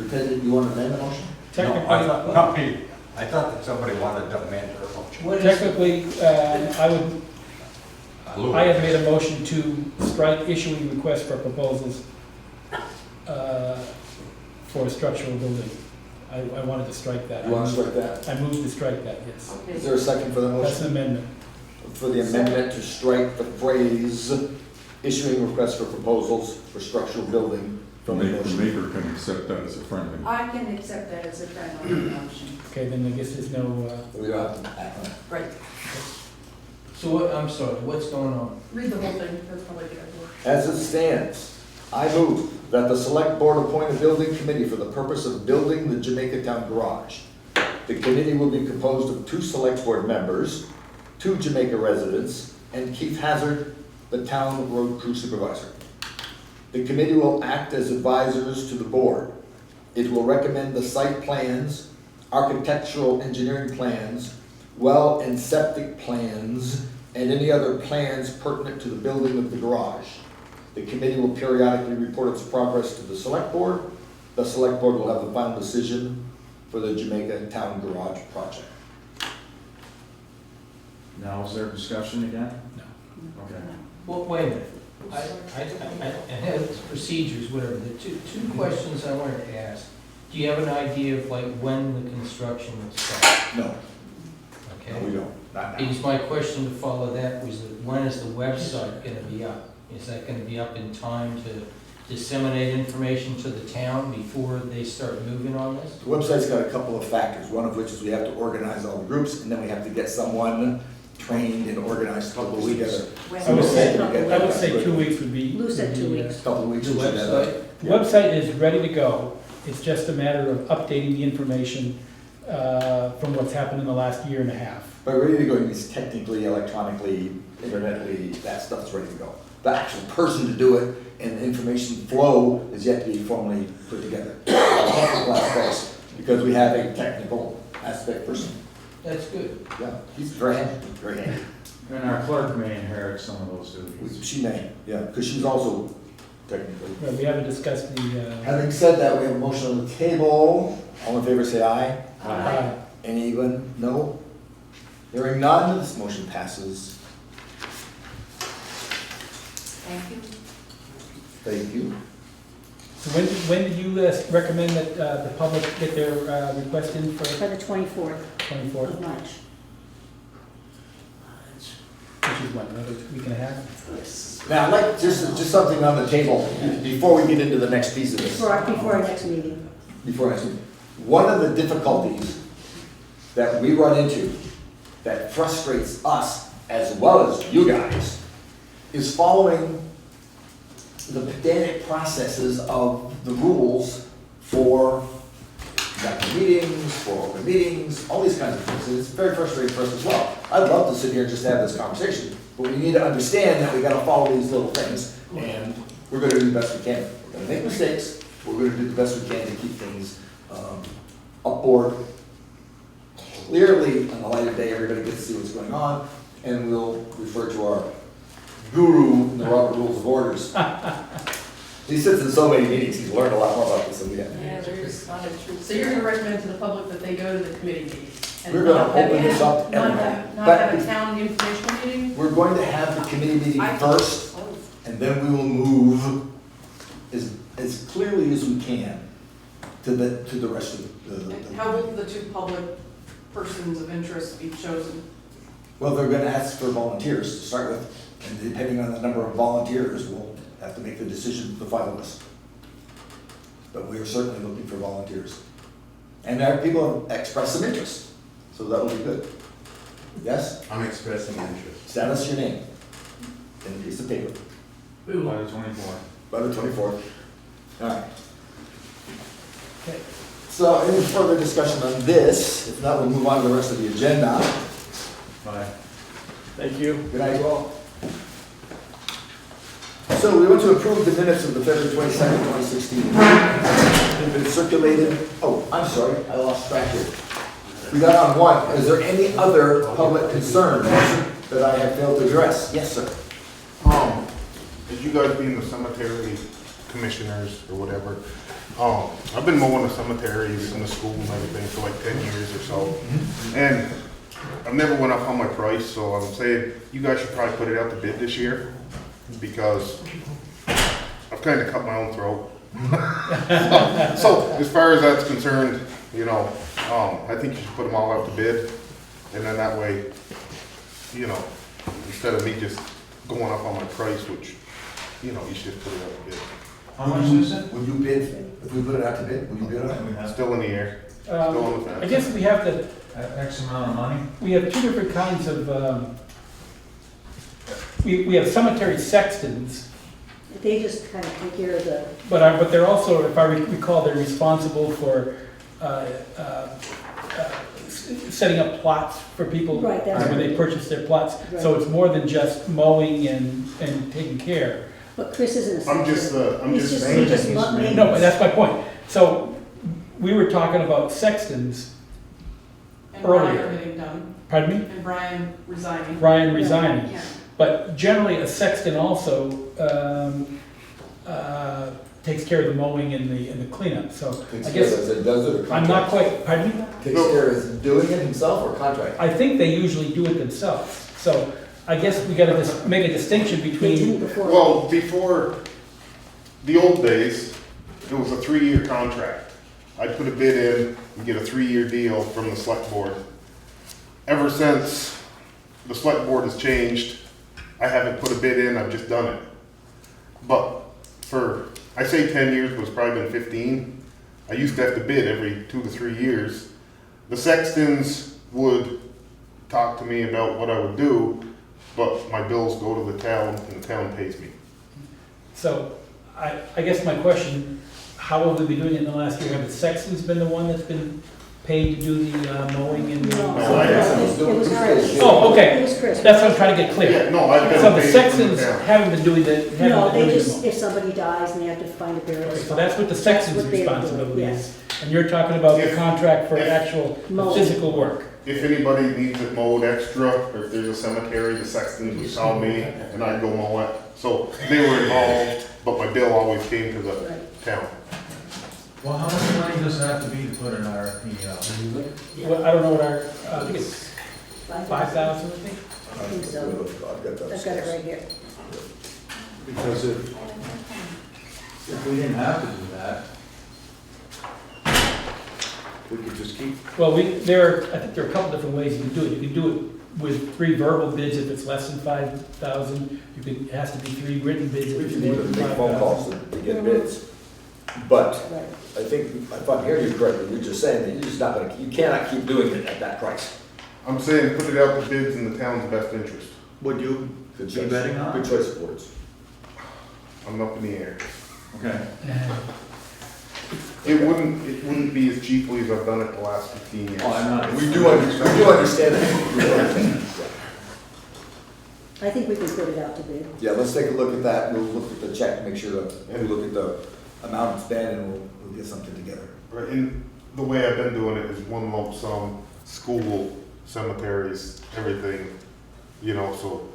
taking, you want to amend the motion? Technically, No, I thought, not me. I thought that somebody wanted to amend her motion. What is, technically, I have made a motion to strike issuing requests for proposals for a structural building. I wanted to strike that. You want to strike that? I moved to strike that, yes. Is there a second for the That's an motion? amendment. For the amendment to strike the phrase issuing requests for proposals for structural building from the The motion. maker can accept that as a friendly. I can accept that as a friendly motion. Okay, then I guess there's no, We don't have to act on it. Right. so what, I'm sorry, what's going on? Read the whole thing, that's probably a good idea. As it stands, I move that the select board appoint a building committee for the purpose of building the Jamaica Town garage. The committee will be composed of 2 select board members, 2 Jamaica residents, and Keith Hazard, the town road crew supervisor. The committee will act as advisors to the board. It will recommend the site plans, architectural engineering plans, well and septic plans, and any other plans pertinent to the building of the garage. The committee will periodically report its progress to the select board. The select board will have the final decision for the Jamaica Town Garage project. Now, is there discussion again? No. Okay. Well, wait a minute. I have procedures, whatever. The two questions I wanted to ask. Do you have an idea of like when the construction will start? No, no, Okay. we don't, not now. Because my question to follow that was that when is the website gonna be up? Is that gonna be up in time to disseminate information to the town before they start moving on this? The website's got a couple of factors, one of which is we have to organize all the groups, and then we have to get someone trained and organized to put it together. I would say 2 weeks would be. Lou said 2 would be, weeks. Couple of weeks. The to get that. website? The website is ready to go. It's just a matter of updating the information from what's happened in the last year and a half. But ready to go means technically, electronically, internetly, that stuff's ready to go. The actual person to do it and the information flow is yet to be formally put together. Technical aspects, because we have a technical aspect person. That's good. Yeah, he's very handy, very handy. And our clerk may inherit some of those duties. She may, yeah, because she's also technically. Well, we haven't discussed the, Having said that, we have a motion on the table. All in favor, say aye. Anyone? No? Hearing none, this motion passes. Thank you. Thank you. so when did you recommend that the public get their request in for For the 24th 24th? of March. Which is what, another week and a half? Now, I'd like just something on the table before we get into the next piece of this. Before our next meeting. Before I say, one of the difficulties that we run into that frustrates us as well as you guys is following the pedantic processes of the rules for executive meetings, for open meetings, all these kinds of things. And it's very frustrating for us as well. I'd love to sit here and just have this conversation, but we need to understand that we gotta follow these little things, and we're gonna do the best we can. We're gonna make mistakes, we're gonna do the best we can to keep things upboard. Clearly, on the light of day, everybody gets to see what's going on, and we'll refer to our guru in the Robert Rules of Orders. He sits in so many meetings, he's learned a lot more about this than we have. Yeah, there's a lot of truth. So you're gonna recommend to the public that they go to the committee meeting? and We're gonna not have- open this up to Not everybody. have, not But have a town informational meeting? we're going to have the committee meeting I- first, and then we will move as clearly as we can to the rest of the. And how will the 2 public persons of interest be chosen? Well, they're gonna ask for volunteers to start with, and depending on the number of volunteers, we'll have to make the decision, the final list. But we are certainly looking for volunteers. And there are people have expressed some interest, so that will be good. Yes? I'm expressing interest. Send us your name in a piece of paper By the 24th. by the 24th. All right. Okay. So any further discussion on this? If not, we'll move on to the rest of the agenda. Bye. Thank you. Good night, you all. So we want to approve the minutes of the February 22nd, 2016. They've been circulated. Oh, I'm sorry, I lost track here. We got on one. Is there any other public concerns that I have failed to address? Yes, sir. As you guys being the cemetery commissioners or whatever, I've been mowing the cemeteries and the school and everything for like 10 years or so. And I've never went up on my price, so I'm saying you guys should probably put it out to bid this year because I've kind of cut my own throat. So as far as that's concerned, you know, I think you should put them all out to bid, and then that way, you know, instead of me just going up on my price, which, you know, you should just put it out to bid. How much is it? Would you bid, if we put it out to bid, would you bid on it? Still in the air, still on the fence. I guess we have to, X amount of money? we have two different kinds of, we have cemetery sextons, They just kind of take care of the, but they're also, if I recall, they're responsible for setting up plots for people Right, that's when they right. purchase their plots. So Right. it's more than just mowing and taking care. but Chris isn't a I'm just He's just saying. maintenance. No, but that's my point. So we were talking about sextons, And Brian Earlier. getting done, pardon me, and Brian resigning. Brian resigning. Yeah. But generally, a sexton also takes care of the mowing and the cleanup, so Takes I care of guess it, does it or I'm not contract? quite, pardon me? Takes care of doing it himself or contract? I think they usually do it themselves, so I guess we gotta just make a distinction They between, didn't before. Well, before the old days, it was a 3-year contract. I'd put a bid in and get a 3-year deal from the select board. Ever since the select board has changed, I haven't put a bid in, I've just done it. But for, I say 10 years, but it's probably been 15. I used to have to bid every 2 to 3 years. The sextons would talk to me about what I would do, but my bills go to the town and the town pays me. so I guess my question, how have we been doing it in the last year? Have the sextons been the one that's been paid to do the mowing and? No, No, I guess it was Chris. Oh, okay. It was Chris. That's what I'm trying to get clear. Yeah, no, I've been So the paid sextons from the town. haven't been doing the, No, haven't been they doing the just, mowing. if somebody dies and they have to find a burial Okay, spot. so that's what the That's sexton's what they're doing, responsibility yes. is. And you're talking about the If- contract for if- actual Mowing. physical work. If anybody needs it mowed extra, or if there's a cemetery, the sextons would call me and I'd go mow it. So they were involved, but my bill always came to the Right. town. Well, how much money does it have to be to put an RFP out? Well, I don't know what our, I think it's 5,000, I think. I think so. I've got that. I've got it right here. Because if we didn't have to do that, We could just keep, Well, I think there are a couple different ways you can do it. You can do it with 3 verbal bids if it's less than 5,000. You can, it has to be 3 written bids we if can it's more even than make phone 5,000. calls to get bids. But Right. I think, if I'm hearing you correctly, you're just saying that you're just not gonna, you cannot keep doing it at that price. I'm saying put it out to bids in the town's best interest. Would you? Good choice. betting on it? Good choice of words. I'm up in the air. okay. It wouldn't be as cheaply as I've done it the last 15 years. Oh, I'm not. We do understand that. We do understand. I think we can put it out to bid. Yeah, let's take a look at that. We'll look at the check, make sure that, and we look at the amount it's been, and we'll get something together. Right, and the way I've been doing it is one lump sum, school, cemeteries, everything, you know, so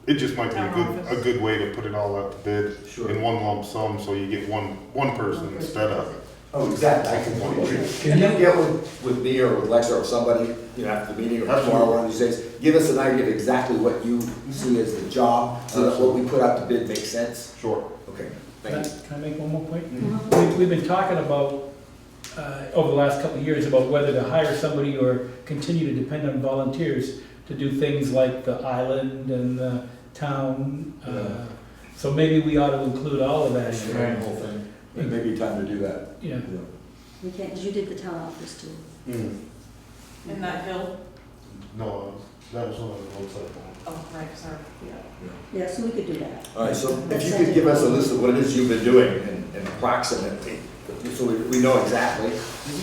it just might be a good way to put it all out to bid Sure. in one lump sum, so you get one person instead of. Oh, exactly. I completely agree. Can you get with me or with Lex or somebody, you know, after the meeting or tomorrow, one of these days, give us an idea of exactly what you see as the job, so that what we put out to bid makes sense? Sure. Okay, Can thank you. I make one more point? We've been talking about over the last couple of years about whether to hire somebody or continue to depend on volunteers to do things like the island and the town. So maybe we ought to include all of that in The there. whole thing. It may be time to do that. Yeah. We can't, you did the town office too. In that hill? No, that was one of the ones that. Oh, right, sorry, yeah. Yeah, so we could do that. All right, so if you could give us a list of what it is you've been doing and approximately, so we know exactly.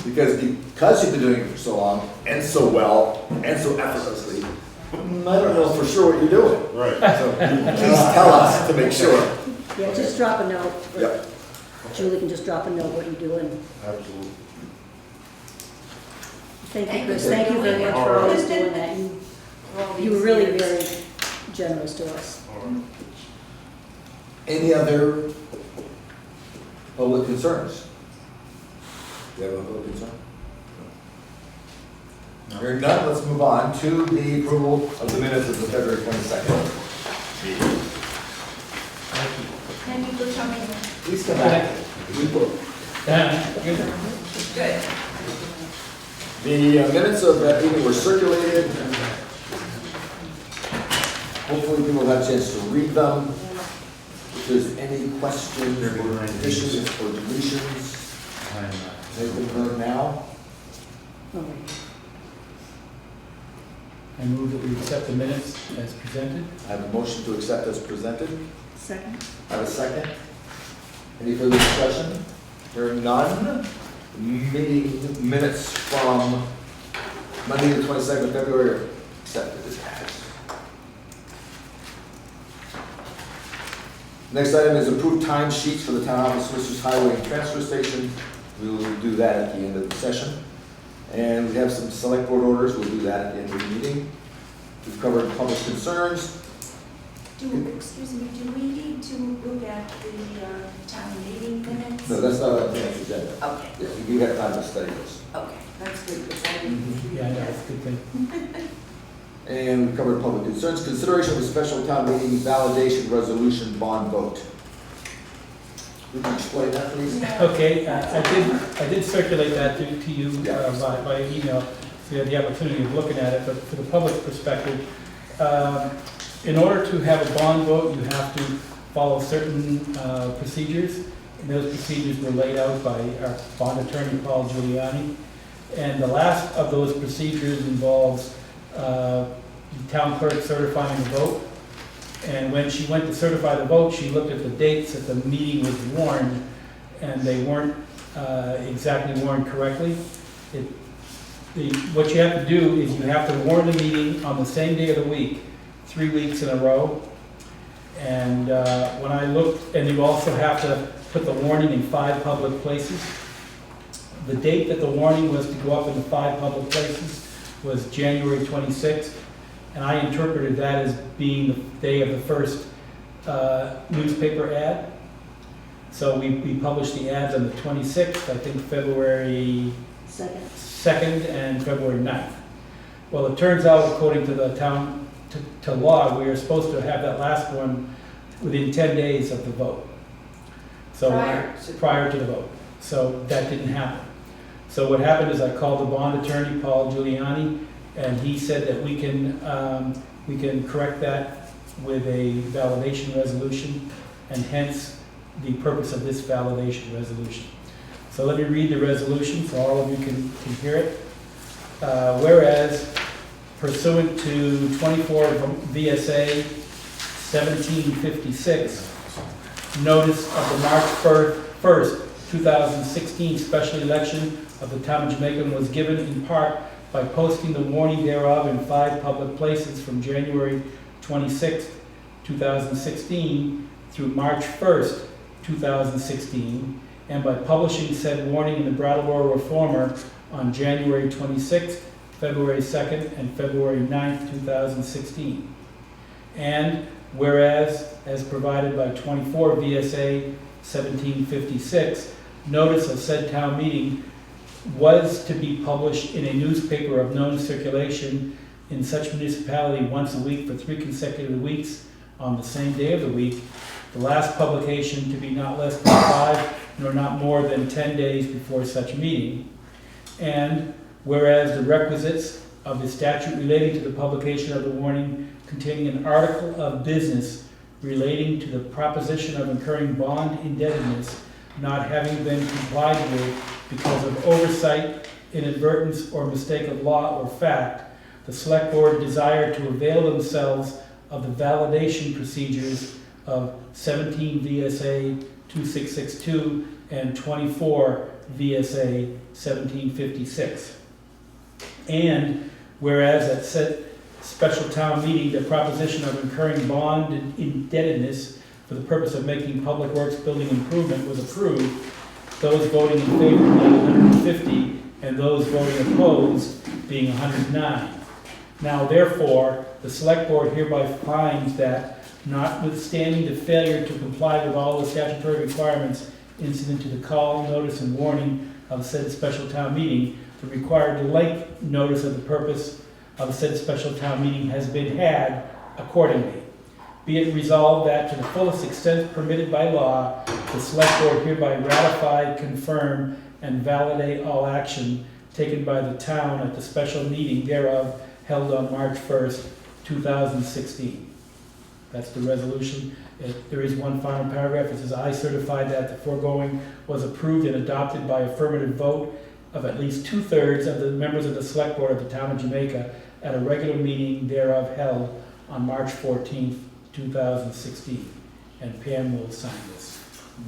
Because you've been doing it for so long and so well and so effortlessly, I don't know for sure what you're doing. Right. So please tell us to make sure. Yeah, just drop a note. Yep. Julie can just drop a note what you're doing. Absolutely. Thank you, Chris. Thank you very much for always doing that. You were really very generous to us. Any other public concerns? Do you have a public concern? No. Hearing none, let's move on to the approval of the minutes of the February 22nd meeting. Thank you for coming. Please come back. Good. The minutes of that meeting were circulated. Hopefully people have a chance to read them. If there's any questions or additions or deletions, make them heard now. All right. I move that we accept the minutes as presented. I have a motion to accept as presented. Second? I have a second. Any further discussion? Hearing none. Meeting minutes from Monday the 22nd of February are accepted as passed. Next item is approved time sheets for the town office, Solicitor's Highway and Transfer Station. We will do that at the end of the session. And we have some select board orders. We'll do that at the end of the meeting. We've covered public concerns. Excuse me, do we need to look at the town meeting minutes? No, that's not on the agenda. Okay, Yeah, we do have time to study this. okay, that's good, because I didn't. Yeah, that's a good thing. And we covered public concerns, consideration of a special town meeting validation resolution bond vote. Would you explain that, please? Okay, I did circulate that to you by email, so you had the opportunity of looking at it, but for the public perspective, in order to have a bond vote, you have to follow certain procedures, and those procedures were laid out by our bond attorney, Paul Giuliani. And the last of those procedures involves the town clerk certifying the vote. And when she went to certify the vote, she looked at the dates that the meeting was warned, and they weren't exactly warned correctly. What you have to do is you have to warn the meeting on the same day of the week, 3 weeks in a row. And when I looked, and you also have to put the warning in 5 public places. The date that the warning was to go up in the 5 public places was January 26th. And I interpreted that as being the day of the first newspaper ad. So we published the ads on the 26th, I think February 2nd and February 9th. Well, it turns out, according to the town, to law, we are supposed to have that last one within 10 days of the vote. So prior to the vote. So that didn't happen. So what happened is I called the bond attorney, Paul Giuliani, and he said that we can correct that with a validation resolution, and hence the purpose of this validation resolution. So let me read the resolution so all of you can hear it. Whereas pursuant to 24 VSA 1756, notice of the March 1st, 2016 special election of the town of Jamaica was given in part by posting the warning thereof in 5 public places from January 26, 2016 through March 1st, 2016, and by publishing said warning in the Brattleboro Reformer on January 26th, February 2nd, and February 9th, 2016. And whereas, as provided by 24 VSA 1756, notice of said town meeting was to be published in a newspaper of known circulation in such municipality once a week for 3 consecutive weeks on the same day of the week, the last publication to be not less than 5 nor not more than 10 days before such meeting. And whereas the requisites of the statute relating to the publication of the warning containing an article of business relating to the proposition of incurring bond indebtedness not having been complied with because of oversight, inadvertence, or mistake of law or fact, the Select Board desire to avail themselves of the validation procedures of 17 VSA 2662 and 24 VSA 1756. And whereas at said special town meeting, the proposition of incurring bond indebtedness for the purpose of making public works building improvement was approved, those voting in favor being 150 and those voting opposed being 109. Now therefore, the Select Board hereby finds that notwithstanding the failure to comply with all the statutory requirements incident to the call, notice, and warning of said special town meeting, the required like notice of the purpose of said special town meeting has been had accordingly. Be it resolved that to the fullest extent permitted by law, the Select Board hereby ratify, confirm, and validate all action taken by the town at the special meeting thereof held on March 1st, 2016. That's the resolution. There is one final paragraph. It says, I certify that the foregoing was approved and adopted by affirmative vote of at least 2/3 of the members of the Select Board of the Town of Jamaica at a regular meeting thereof held on March 14th, 2016. And Pam will sign this.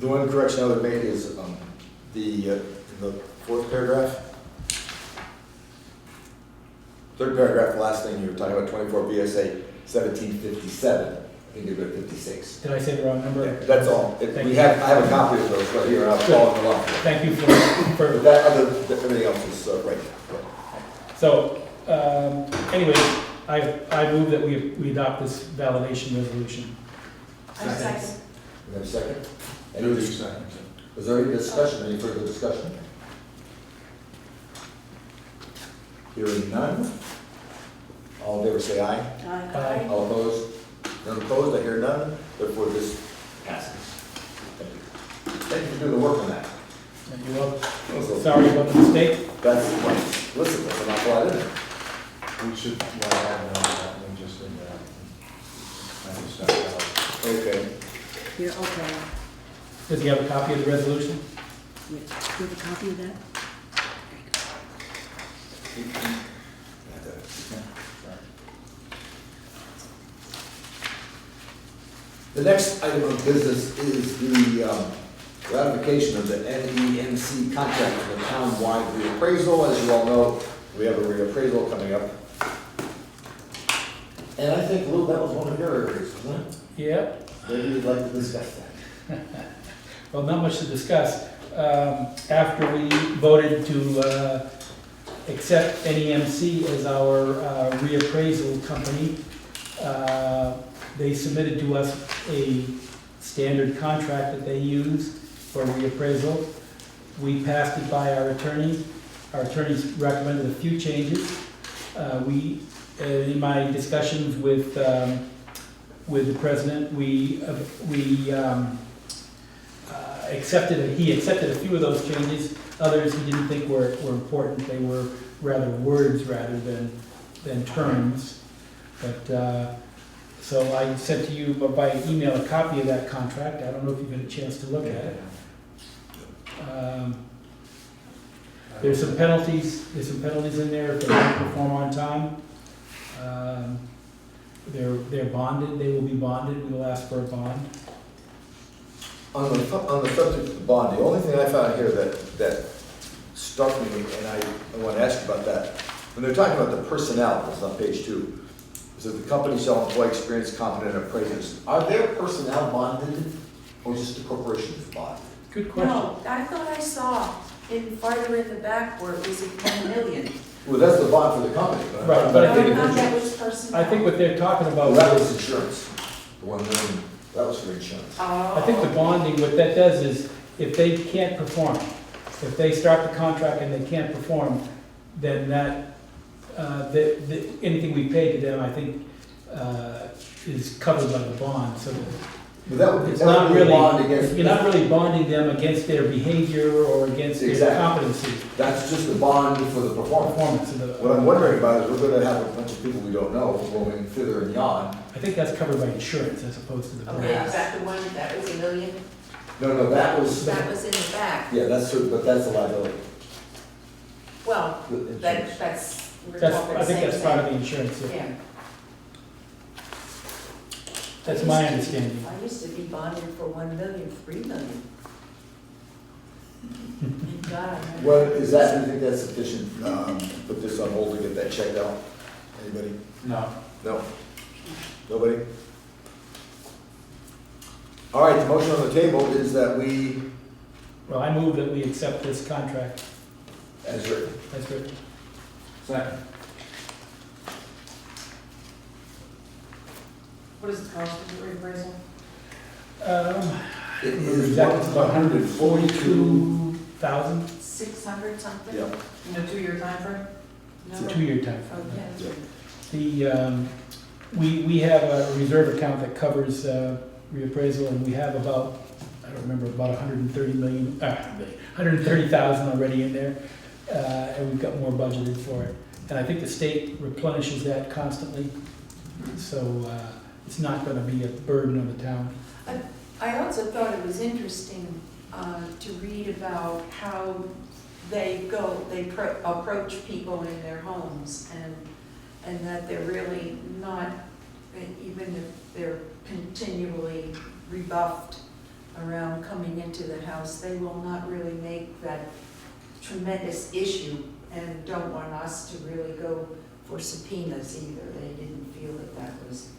The one correction I would make is in the fourth paragraph, third paragraph, the last thing you were talking about, 24 BSA 1757. I think you're at 56. Did I say the wrong number? Yeah, that's all. I Thank you. have a copy of those right here, and I'll follow them along. Thank you But for everything else is right. So, anyway, I move that we adopt this validation resolution. I second. We have a second? Any discussion? Was there any discussion, any further discussion? Hearing none. All in favor say aye. Aye. All opposed? None opposed, I hear none, therefore this passes. Thank you. Thank you for doing the work on that. And you're welcome. Sorry about the mistake. That's, listen, that's an awful lot in there. We should, well, I have that, we just did that. I just got out. Okay. Here, okay. Does he have a copy of the resolution? Do you have a copy of that? The next item of business is the ratification of the NEMC contract for the town-wide reappraisal. As you all know, we have a reappraisal coming up. And I think, Lou, that was one of your areas, wasn't it? Yeah. Maybe you'd like to discuss that. Well, not much to discuss. After we voted to accept NEMC as our reappraisal company, they submitted to us a standard contract that they use for reappraisal. We passed it by our attorney. Our attorneys recommended a few changes. In my discussions with the president, he accepted a few of those changes. Others he didn't think were important. They were rather words rather than terms. But so I sent to you by email a copy of that contract. I don't know if you've had a chance to look at it. There's some penalties. There's some penalties in there if they don't perform on time. They're bonded. They will be bonded. We will ask for a bond. On the subject of the bond, the only thing I found here that struck me, and I want to ask you about that, when they're talking about the personnel, this is on page 2, it says the company shall employ experienced, competent appraisers. Are their personnel bonded, or just the corporation is bonded? Good question. No, I thought I saw farther in the back where it was at 1 million. Well, that's the bond for the company. Right, but I think thought that was personnel. I think what they're talking about Well, that is, was insurance. The 1 million, that was for insurance. I think the bonding, what that does is, if they can't perform, if they start the contract and they can't perform, then that, anything we pay to them, I think, is covered by the bond. So But that would, It's that not would be a really, bond against. you're not really bonding them against their behavior or against their Exactly. competency, That's just a bond for the performance. performance of the. What I'm wondering about is we're gonna have a bunch of people we don't know going thither and yon. I think that's covered by insurance as opposed to the Okay, bonus. is that the one, that was $1 million? No, that was, That was in the back. yeah, that's true, but that's a liability. Well, The insurance. that's, we're That's, talking I the think same that's part of thing. the insurance, yeah. Yeah. That's my understanding. I used to be bonded for $1 million, $3 million. Thank God. I never- Well, is that, do you think that's sufficient, put this on hold to get that checked out? Anybody? No. No? Nobody? All right, the motion on the table is that we, Well, I move that we accept this contract as written. as written. Second. What is the cost of the reappraisal? It Remember is exactly, it's about 142. 142,000. 600 something? Yeah. In a 2-year timeframe? It's a 2-year time. Oh, yeah, that's right. The, we have a reserve account that covers reappraisal, and we have about, I don't remember, about 130,000 already in there, and we've got more budgeted for it. And I think the state replenishes that constantly, so it's not gonna be a burden on the town. I also thought it was interesting to read about how they approach people in their homes, and that they're really not, even if they're continually rebuffed around coming into the house, they will not really make that tremendous issue and don't want us to really go for subpoenas either. They didn't feel that that was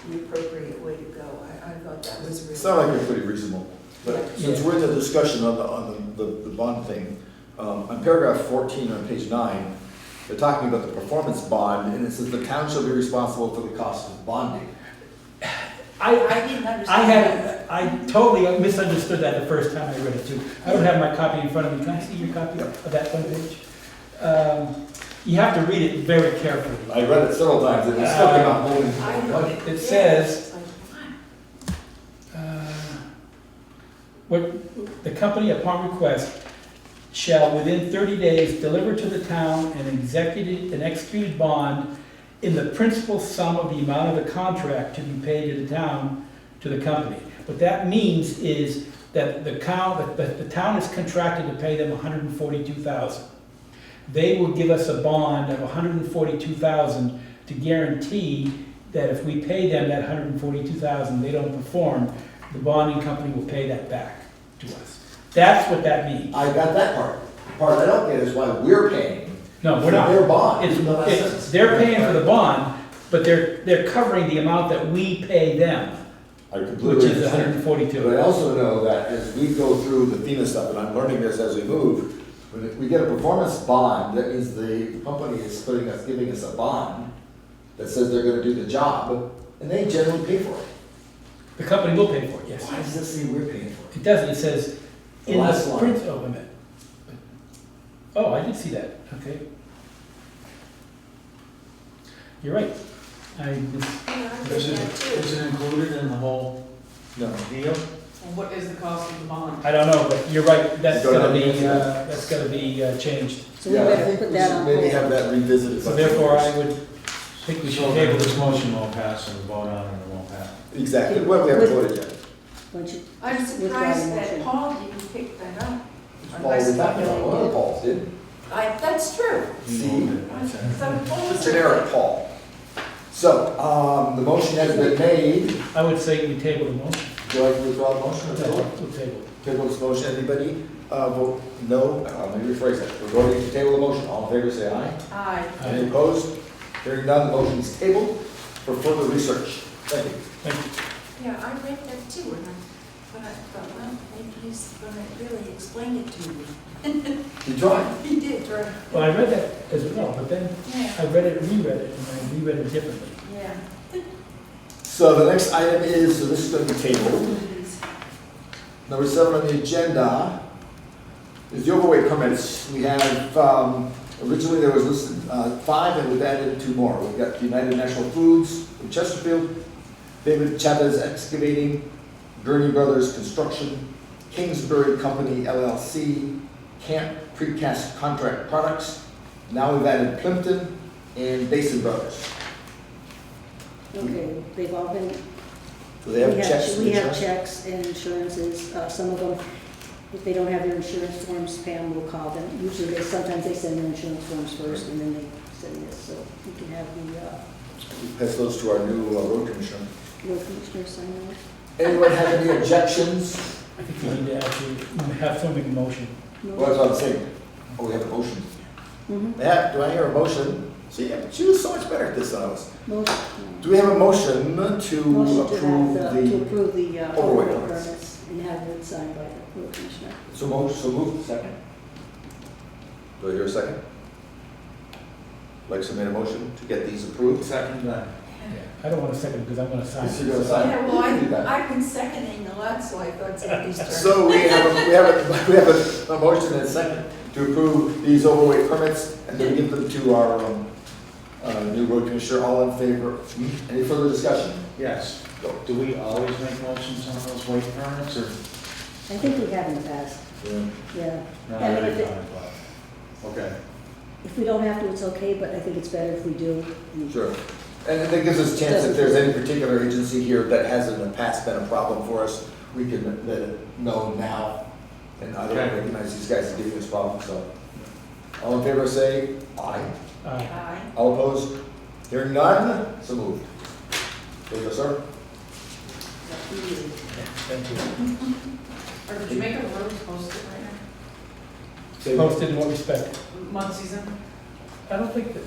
the appropriate way to go. I thought that was really. Sound like they're pretty reasonable, but since we're in the discussion on the bond thing, on paragraph 14 on page 9, they're talking about the performance bond, and it says the town shall be responsible for the cost of bonding. I didn't understand. I totally misunderstood that the first time I read it too. I don't have my copy in front of me. Can I see your copy of that front page? You have to read it very carefully. I read it several times, and it's still not holding. It says, what, the company upon request shall within 30 days deliver to the town an executed bond in the principal sum of the amount of the contract to be paid to the town, to the company. What that means is that the town is contracted to pay them $142,000. They will give us a bond of $142,000 to guarantee that if we pay them that $142,000, they don't perform, the bonding company will pay that back to us. That's what that means. I got that part. The part I don't get is why we're paying. No, we're for not. their bond. They're paying for the bond, but they're covering the amount that we pay them, I completely which is understand. 142. But I also know that as we go through the FEMA stuff, and I'm learning this as we move, when we get a performance bond, that means the company is giving us a bond that says they're gonna do the job, and they generally pay for it. The company will pay for it, yes. Why does it say we're paying for it? It doesn't, it says The in the last line. oh, wait a minute. Oh, I did see that, okay. You're right. Yeah, I read Is that too. it included in the whole No. deal? And what is the cost of the bond? I don't know, but you're right, that's You don't gonna have be, the answer? changed. So we Yeah, I better think put we that should on maybe hold. have that revisited. So therefore, I would think we So should maybe table this this motion won't pass and vote on it, and it won't pass. Exactly, well, we haven't voted yet. Why don't you I'm withdraw the surprised that motion? Paul didn't pick that up. Paul, we're talking about one of the Pauls, didn't That's true. See? So Paul was. Generic Paul. So, the motion has been made. I would say we table the motion. Do I withdraw the motion or We'll vote? table. Table this motion, anybody? Vote no, let me rephrase that. We're voting to table the motion. All in favor, say aye. Aye. Any opposed? Hearing none, the motion is tabled for further research. Thank you. Thank you. Yeah, I read that too, but I thought, well, maybe he's gonna really explain it to me. You tried. He did, right? Well, I read that as well, but then Yeah, I read it, reread it, and I reread it differently. yeah. So the next item is, so this is going to be tabled. Number 7 on the agenda is the overweight permits. We have, originally there was listed 5, and we've added 2 more. We've got United National Foods from Chesterfield, David Chavez Excavating, Gurney Brothers Construction, Kingsbury Company LLC, Camp Precast Contract Products. Now we've added Plimpton and Basin Brothers. Okay, they've all been, Do they have checks? we have insurance? checks and insurances. Some of them, if they don't have their insurance forms, Pam will call them. Usually sometimes they send their insurance forms first and then they send this, so you can have the Pass those to our new road commissioner. road commissioner sign those. Anyone have any objections? I think we need to actually have someone make a motion. Well, that's what I'm saying. Oh, we have a motion. Mm-hmm. Yeah, do I hear a motion? See, she was so much better at this than I was. Motion, Do we have a motion to motion to approve have, to the, approve the overweight overweight permits. permits and have it signed by the road commissioner. so moved, second? Do I hear a second? Lexa made a motion to get these approved. Second. I don't want to second because I'm going to sign. Is she gonna sign? Yeah, well, You do that. I've been seconding a lot, so I thought somebody's turn. So we have a motion and a second to approve these overweight permits and then give them to our new road commissioner. All in favor? Any further discussion? Yes. Do we always make motions on those weight permits, or? I think we have in the past, Yeah. yeah. Not I mean, every if it- time, but, okay. If we don't have to, it's okay, but I think it's better if we do. Sure. And that gives us a chance, if there's any particular agency here that has in the past been a problem for us, we can let it know now. And I don't Okay. recognize these guys as giving us problems, so. All in favor say aye. Aye. All opposed? Hearing none, so moved. There you go, sir. Thank you. Are the Jamaica roads posted right now? Say- Posted in what respect? Mud season? I don't think that,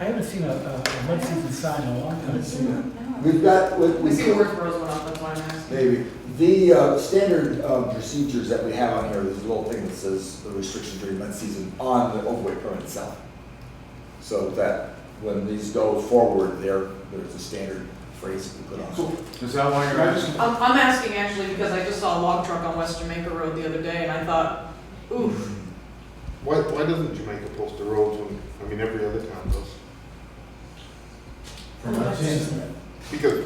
I haven't seen a mud season sign in a long time. We've got, We we see where roads went up, that's why I'm asking. maybe, the standard procedures that we have on here, there's a little thing that says the restrictions during mud season on the overweight permit itself. So that when these go forward, there's a standard phrase that we put on. Cool. Is that why you're asking? I'm asking actually because I just saw a log truck on West Jamaica Road the other day and I thought, oof. Why doesn't Jamaica post the roads when, I mean, every other town does? Because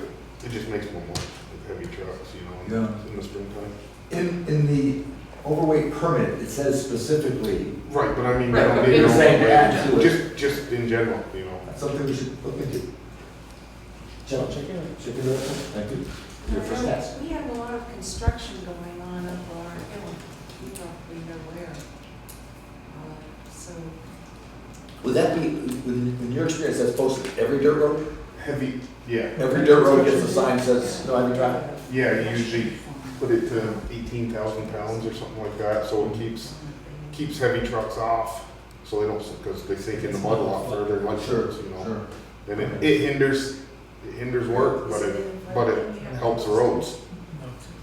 it just makes more money with heavy trucks, you know, in the springtime. In the overweight permit, it says specifically, Right, but I mean, Right, I don't but mean, it's saying to add to it. just in general, you know. That's something we should look into. Check it out. Check it out. Thank you. Your first task. We have a lot of construction going on up our hill. You probably know where. So, Would that be, in your experience, that's posted every dirt road? Heavy, yeah. Every dirt road gets a sign that says no heavy traffic? Yeah, you usually put it to 18,000 pounds or something like that, so it keeps heavy trucks off, so they don't, because they sink in the mud a lot further, like shirts, you know. And it hinders work, but it helps the roads.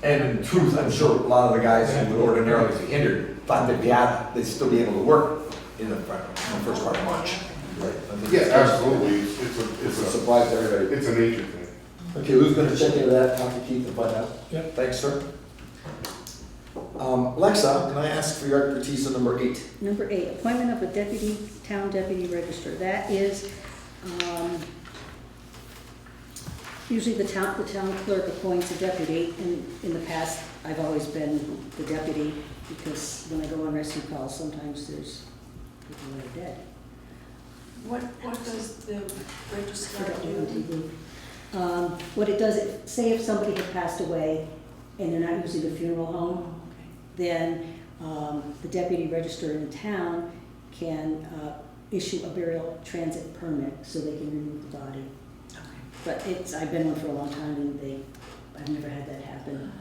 And in truth, I'm sure a lot of the guys who would ordinarily be hindered thought they'd still be able to work in the first part of March. Right? I think Yeah, it's- absolutely, It's a surprise to everybody. it's a nature thing. Okay, who's gonna check into that, talk to Keith and find out? Yep. Thanks, sir. Lexa, can I ask for your expertise on number 8? Number 8, appointment of a deputy, town deputy registrar. That is, usually the town clerk appoints a deputy. In the past, I've always been the deputy, because when I go on rescue calls, sometimes there's people that are dead. what does the registrar Forgot to do? do TV. What it does, say if somebody had passed away and they're not using a funeral home, then the deputy registrar in town can issue a burial transit permit so they can remove the body. But I've been one for a long time and I've never had that happen.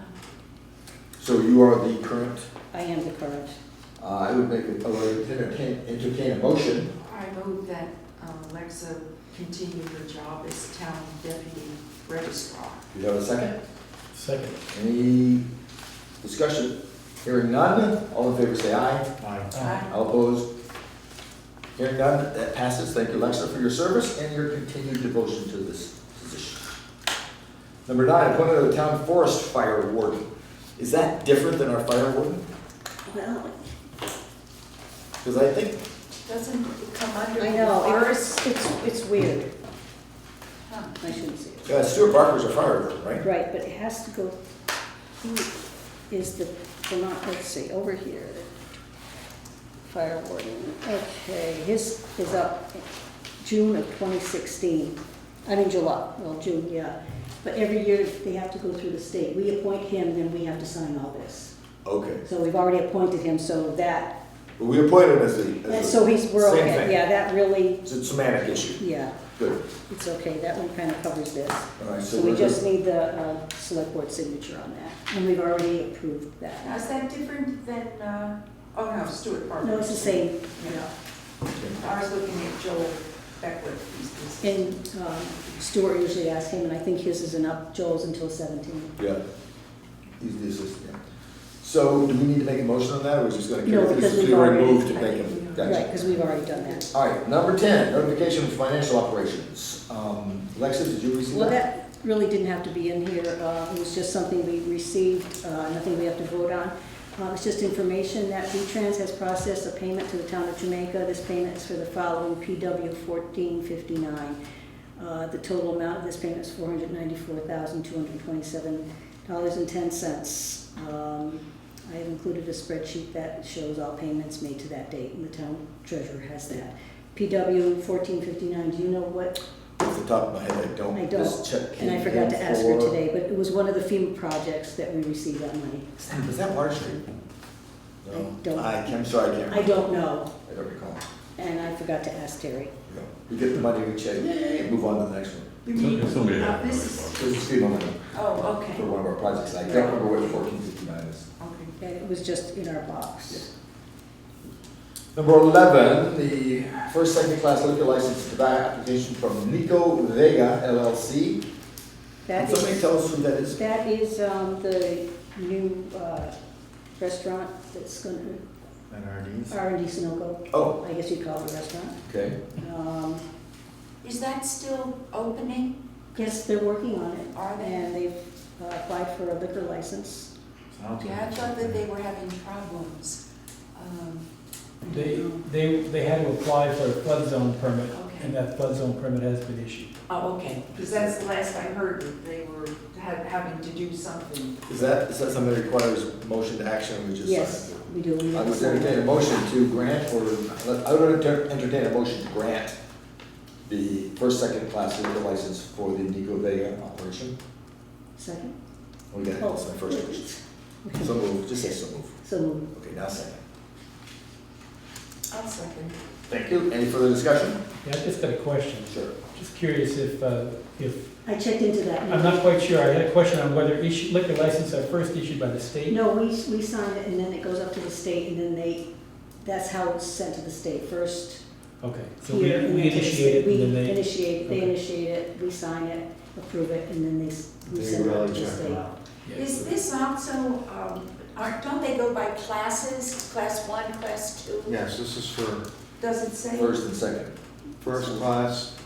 So you are the current, I am the current. I would entertain a motion. I move that Alexa continue her job as town deputy registrar. Do you have a second? Second. Any discussion? Hearing none, all in favor say aye. Aye. All opposed? Hearing none, that passes. Thank you, Lexa, for your service and your continued devotion to this position. Number 9, appointment of the town forest fire warden. Is that different than our fire warden? Well, Because I think, Doesn't it come under I the know, forest? it's weird. Huh. I shouldn't say it. Stuart Barker's a fire warden, right? Right, but it has to go Who is the Vermont, let's see, over here, the fire warden. Okay, his is up June of 2016. I mean July, well, June, yeah. But every year they have to go through the state. We appoint him, then we have to sign all this. Okay. So we've already appointed him, so that, But we appointed him as and the, so we're same okay. thing. Yeah, that really, it's a semantic issue. yeah, Good. it's okay. That one kind of covers this. All right, So so we we're just good. need the select board signature on that. And we've already approved that. Now, is that different than, oh no, Stuart Parker? No, it's the same, Yeah. I was looking at Joel Beckwith. And Stuart usually asks him, and I think his isn't up, Joel's until 17. Yeah. He's the assistant, yeah. So do we need to make a motion on that, or is just gonna No, carry because this? we've already- Moved to make him, Right, gotcha. because we've already done that. All right, number 10, notification of financial operations. Lexa, did you receive Well, that? that really didn't have to be in here. It was just something we received, nothing we have to vote on. It's just information that Vtrans has processed a payment to the town of Jamaica. This payment is for the following PW 1459. The total amount of this payment is $494,227.10. I have included a spreadsheet that shows all payments made to that date, and the town treasurer has that. PW 1459, do you know what? Off the top of my head, I don't. I This don't, check and I came forgot in to ask her for- today, but it was one of the FEMA projects that we received that money. Was that Water Street? No. I don't- I'm sorry, I can't. I don't know, I don't recall. and I forgot to ask Terry. No. We get the money, we check, yay, move on to the next one. You mean, It's only half this of is, it. There's a FEMA money oh, okay. for one of our projects. I don't remember what the 1459 is. Okay. And it was just in our box. Number 11, the first, second class liquor license tobacco application from Nico Vega LLC. That Can somebody is, tell us who that is? that is the new restaurant that's going to, NRDs? R&D Sunoco, Oh, I guess you'd call it a restaurant. okay. Um, Is that still opening? Yes, they're working on it, Are they? and they've applied for a liquor license. Sounds Yeah, I like thought that something. they were having problems. They had to apply for a flood zone permit, Okay. and that flood zone permit has been issued. Oh, okay, because that's the last I heard, that they were having to do something. Is that something that requires motion to action, or we just sign Yes, it? we do. We I have to would sign entertain it. a motion to grant, or, I would entertain a motion to grant the first, second class liquor license for the Nico Vega operation. Second? We got it, that's my first question. So move, just say so move. So moved. Okay, now second. I'll second. Thank you. Any further discussion? Yeah, I just got a question. Sure. Just curious if I checked into that. I'm not quite sure, I had a question on whether liquor licenses are first issued by the state. No, we signed it, and then it goes up to the state, and then that's how it's sent to the state first. Okay, so we Here, and then to the initiate state. it, and then We they, initiate, they okay. initiate it, we sign it, approve it, and then we They send it up really to the check state. them out. yeah. Is this also, don't they go by classes, class 1, class 2? Yes, this is for Does it say? First and second. first class.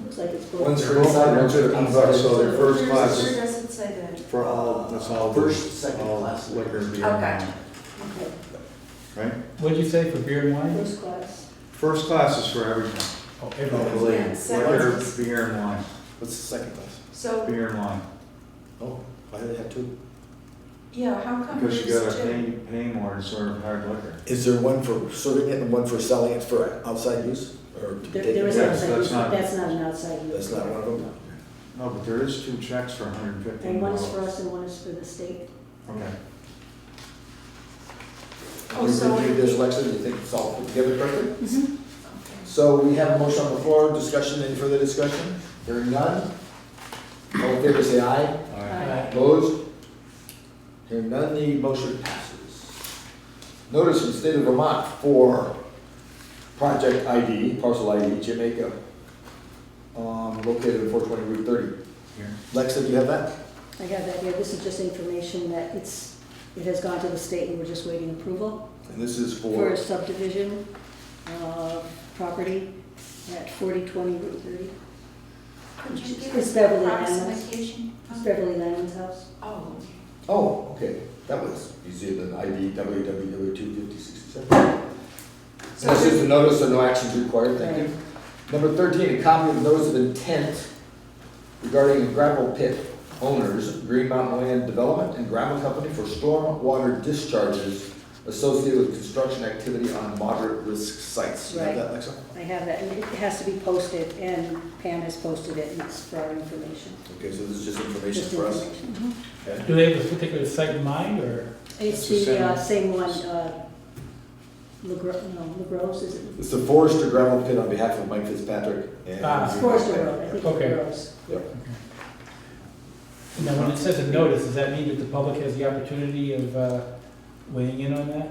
Looks like it's both. One's for inside, one's for outside. So they're first Where class does it say that? for all, that's all. First, second all class liquor and beer. Okay. Okay. Right? What'd you say for beer and wine? First class. First class is for everything. Oh, I everything. believe. Yeah, Liquor, second. beer and wine. What's the second class? So, Beer and wine. Oh, why do they have two? yeah, how come Because you there's gotta two? pay more to serve hard liquor. Is there one for serving it and one for selling it for outside use? Or There is Yes, outside that's use, but not- that's not an outside use. That's not one of them? No, but there is 2 checks for $115. And one is for us and one is for the state. Okay. Oh, You so reviewed this, it- Lexa, do you think it's all put together correctly? Mm-hmm. Okay. So we have a motion on the floor, discussion, any further discussion? Hearing none? All in favor, say aye. Aye. Opposed? Hearing none, the motion passes. Notice from the state of Vermont for project ID, parcel ID, Jamaica, located at 420 Route 30. Here. Lexa, do you have that? I have that here. This is just information that it has gone to the state and we're just waiting approval And this is for a subdivision, property at 4020 Route 30. Could you give It's us Beverly the Landman's. approximation? It's Beverly Landman's house. Oh, Oh, okay, that was easier than ID www.25067. So that's just a notice of no actions required, thank you. Number 13, a copy of the notice of intent regarding a gravel pit owners, Green Mountain Land Development and Gravel Company for storm water discharges associated with construction activity on moderate risk sites. You have that, Alexa? I have that, and it has to be posted, and Pam has posted it, and it's for our information. Okay, so this is just information Just for us? information. Mhm. Okay. Do they have a particular site in mind, or? It's It's the the same one, LaGrose, is it? It's the Forester Gravel Pit on behalf of Mike Fitzpatrick and. Ah. Forester Road, I think Okay. it's LaGrose. Yep. Now, when it says a notice, does that mean that the public has the opportunity of weighing in on that?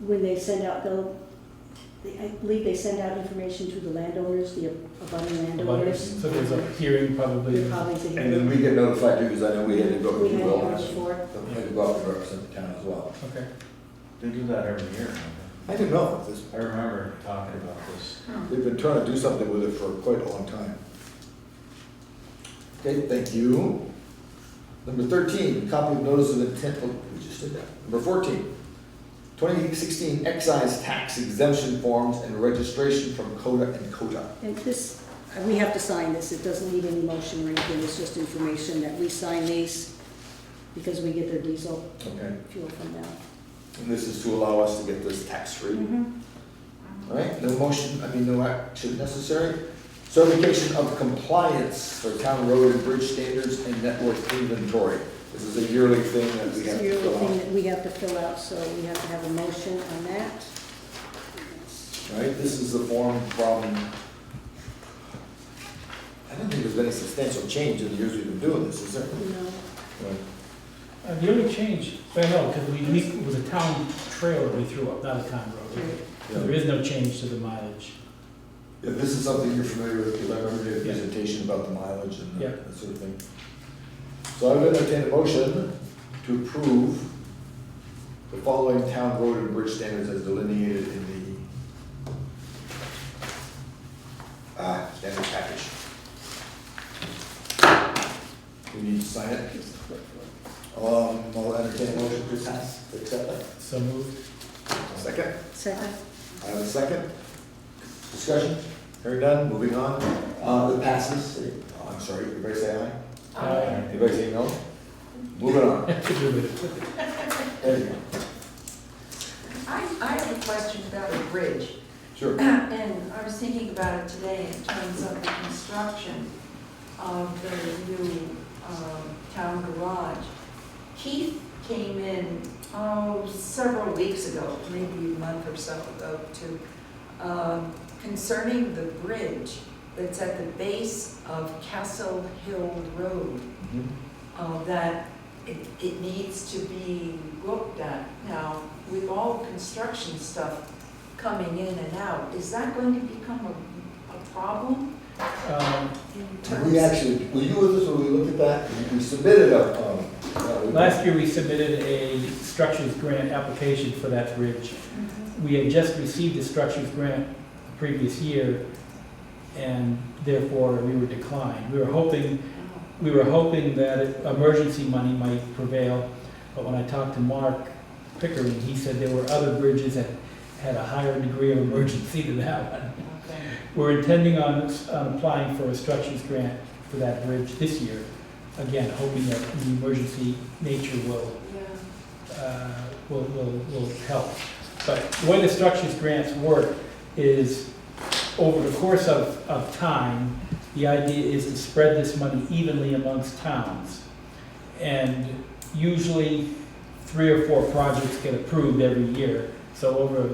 When they send out, I believe they send out information to the landowners, the abutting landowners. So there's a hearing probably. There probably is a And then hearing. we get notified too, because I know we had to go, We we had will, one we before. had to go out and represent the town as well. Okay. They do that every year. I didn't know this. I remember talking about this. They've been trying to do something with it for quite a long time. Okay, thank you. Number 13, copy of notice of intent, oh, we just did that. Number 14, 2016 excise tax exemption forms and registration from CODA and COTA. And this, we have to sign this, it doesn't need any motion or anything, it's just information that we sign these because we get their diesel Okay, fuel from them. and this is to allow us to get this tax-free. All right, no motion, no action necessary. Certification of Compliance for town road and bridge standards and network inventory. This is a yearly thing that This we is have a to yearly fill thing out. that we have to fill out, so we have to have a motion on that. All right, this is the form from, I don't think there's been any substantial change in the years we've been doing this, is there? No. Right. The only change, well, no, because it was a town trailer we threw up, not a town road. So there is no change to the mileage. Yeah, this is something you're familiar with, because I remember your Yeah. presentation about the mileage and Yeah. that sort of thing. So I would entertain a motion to approve the following town road and bridge standards as delineated in the standard package. We need to sign it. I'll entertain a motion to pass, to accept that. So moved. Second? Second? I have a second. Discussion? Hearing none, moving on. It passes. Oh, I'm sorry, everybody say aye. Aye. Everybody say no? Moving on. There you go. I have a question about a bridge. Sure. And I was thinking about it today in terms of the construction of the new town garage. Keith came in, several weeks ago, maybe a month or so ago, to concerning the bridge that's at the base of Castle Hill Road, that it needs to be looked at. Now, with all construction stuff coming in and out, is that going to become a problem? We actually, were you with us when we looked at that? We submitted Last year, we submitted a structures grant application for that bridge. We had just received a structures grant the previous year, and therefore we were declined. We were hoping that emergency money might prevail, but when I talked to Mark Pickering, he said there were other bridges that had a higher degree of emergency than that one. Okay. We're intending on applying for a structures grant for that bridge this year, again, hoping that the emergency nature will help. But the way the structures grants work is, over the course of time, the idea is to spread this money evenly amongst towns. And usually 3 or 4 projects get approved every year. So over,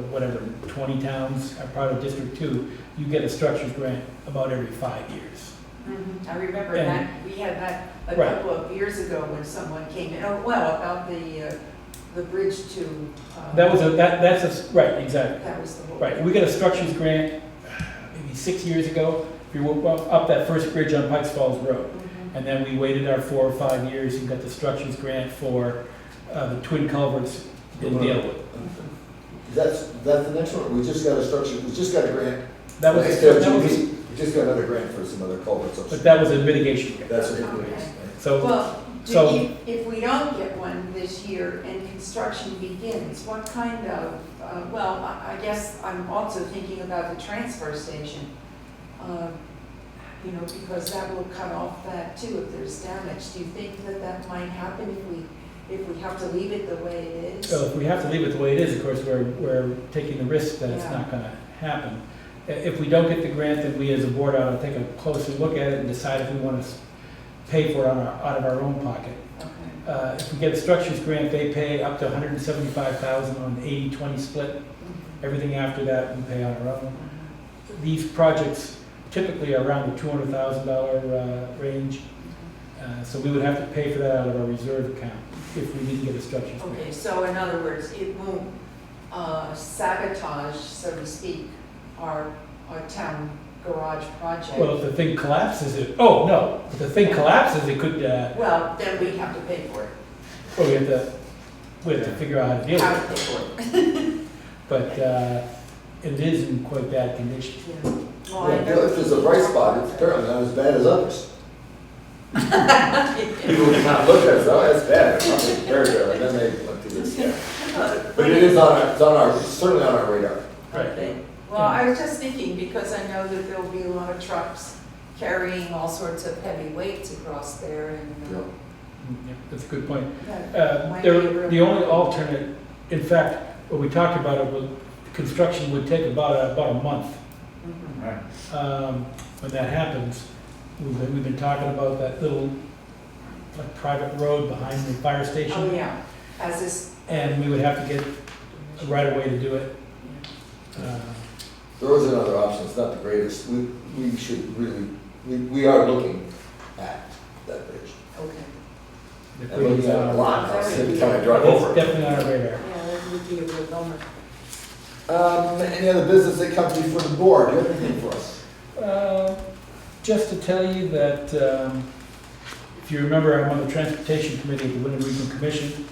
20 towns are part of District 2, you get a structures grant about every 5 years. I remember And- that, we had that a Right. couple of years ago when someone came in, about the bridge to. Right, exactly. That was the whole. Right, we got a structures grant maybe 6 years ago. We were up that first bridge on Pikes Falls Road. And then we waited our 4 or 5 years and got the structures grant for the twin culverts in Dalewood. That's the next one. We just got a grant. That was, We just got another grant for some other culverts. but that was a mitigation grant. That's what it Okay. is. So, Well, so- if we don't get one this year and construction begins, what kind of, I guess I'm also thinking about the transfer station. you know, because that will cut off that too if there's damage. Do you think that that might happen if we have to leave it the way it is? So if we have to leave it the way it is, of course, we're taking the risk that it's Yeah. not gonna happen. If we don't get the grant, then we as a board ought to take a closer look at it and decide if we want to pay for it out of our own pocket. Okay. If we get a structures grant, they pay up to $175,000 on an 80-20 split. Everything after that, we pay on our own. These projects typically are around the $200,000 range. So we would have to pay for that out of our reserve account if we didn't get a structures grant. Okay, so in other words, it won't sabotage, so to speak, our town garage project? Well, if the thing collapses, if the thing collapses, it could, Well, then we have to pay for it. well, we have to figure out how to deal How with to it. pay for it. But it is in quite bad condition. Yeah. Well, I If know. there's a bright spot, it's apparently not as bad as others. People can kind of look at it, oh, that's bad, it's probably very bad, and then they look to this, yeah. But it is certainly on our radar. Okay. Well, I was just thinking, because I know that there'll be a lot of trucks carrying all sorts of heavy weights across there and, Yeah, that's a good point. that might be a real The only problem. alternate, in fact, what we talked about, it was construction would take about a month. Mhm. Right. When that happens, we've been talking about that little like private road behind the fire station. Oh, yeah, as this, And we would have to get a right of way to do it. There is another option, it's not the greatest, we should really, we are looking at that bridge. okay. And looking at it a lot, every time I drive over It's it. definitely on our radar. Yeah, that would be a real bummer. Any other business that comes before the board, do you have anything for us? Just to tell you that, if you remember, I'm on the Transportation Committee of the Wyndham Regional Commission,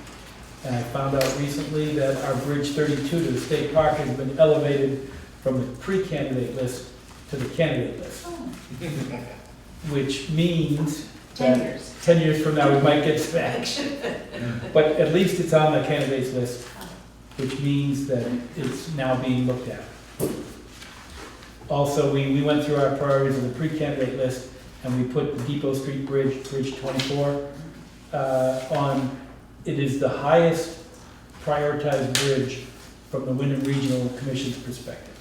and I found out recently that our Bridge 32 to the state park has been elevated from the pre-candidate list to the candidate list, which means 10 that years. 10 years from now, we might get smashed. But at least it's on the candidates list, which means that it's now being looked at. Also, we went through our priorities on the pre-candidate list, and we put the Depot Street Bridge, Bridge 24, on. It is the highest prioritized bridge from the Wyndham Regional Commission's perspective,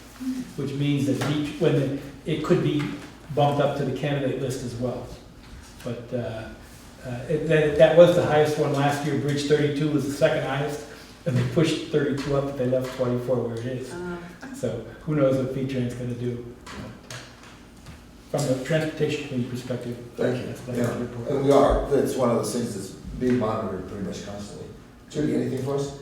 which means that it could be bumped up to the candidate list as well. But that was the highest one last year. Bridge 32 was the second highest, and they pushed 32 up, but they left 24 where it is. So who knows what Vtrans going to do. From the Transportation Committee perspective, Thank you. that's Yeah. the report. And we are, it's one of those things that's being monitored pretty much constantly. Judy, anything for us?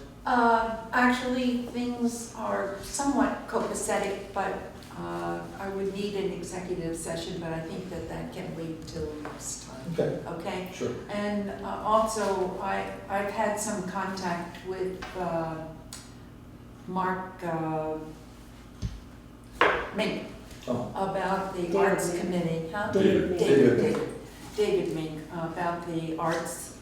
Actually, things are somewhat copacetic, but I would need an executive session, but I think that can wait till next time. Okay, Okay? sure. And also, I've had some contact with Mark Mink Oh. about the David Arts Mink. Committee. Huh? David Mink. David Mink, about the Arts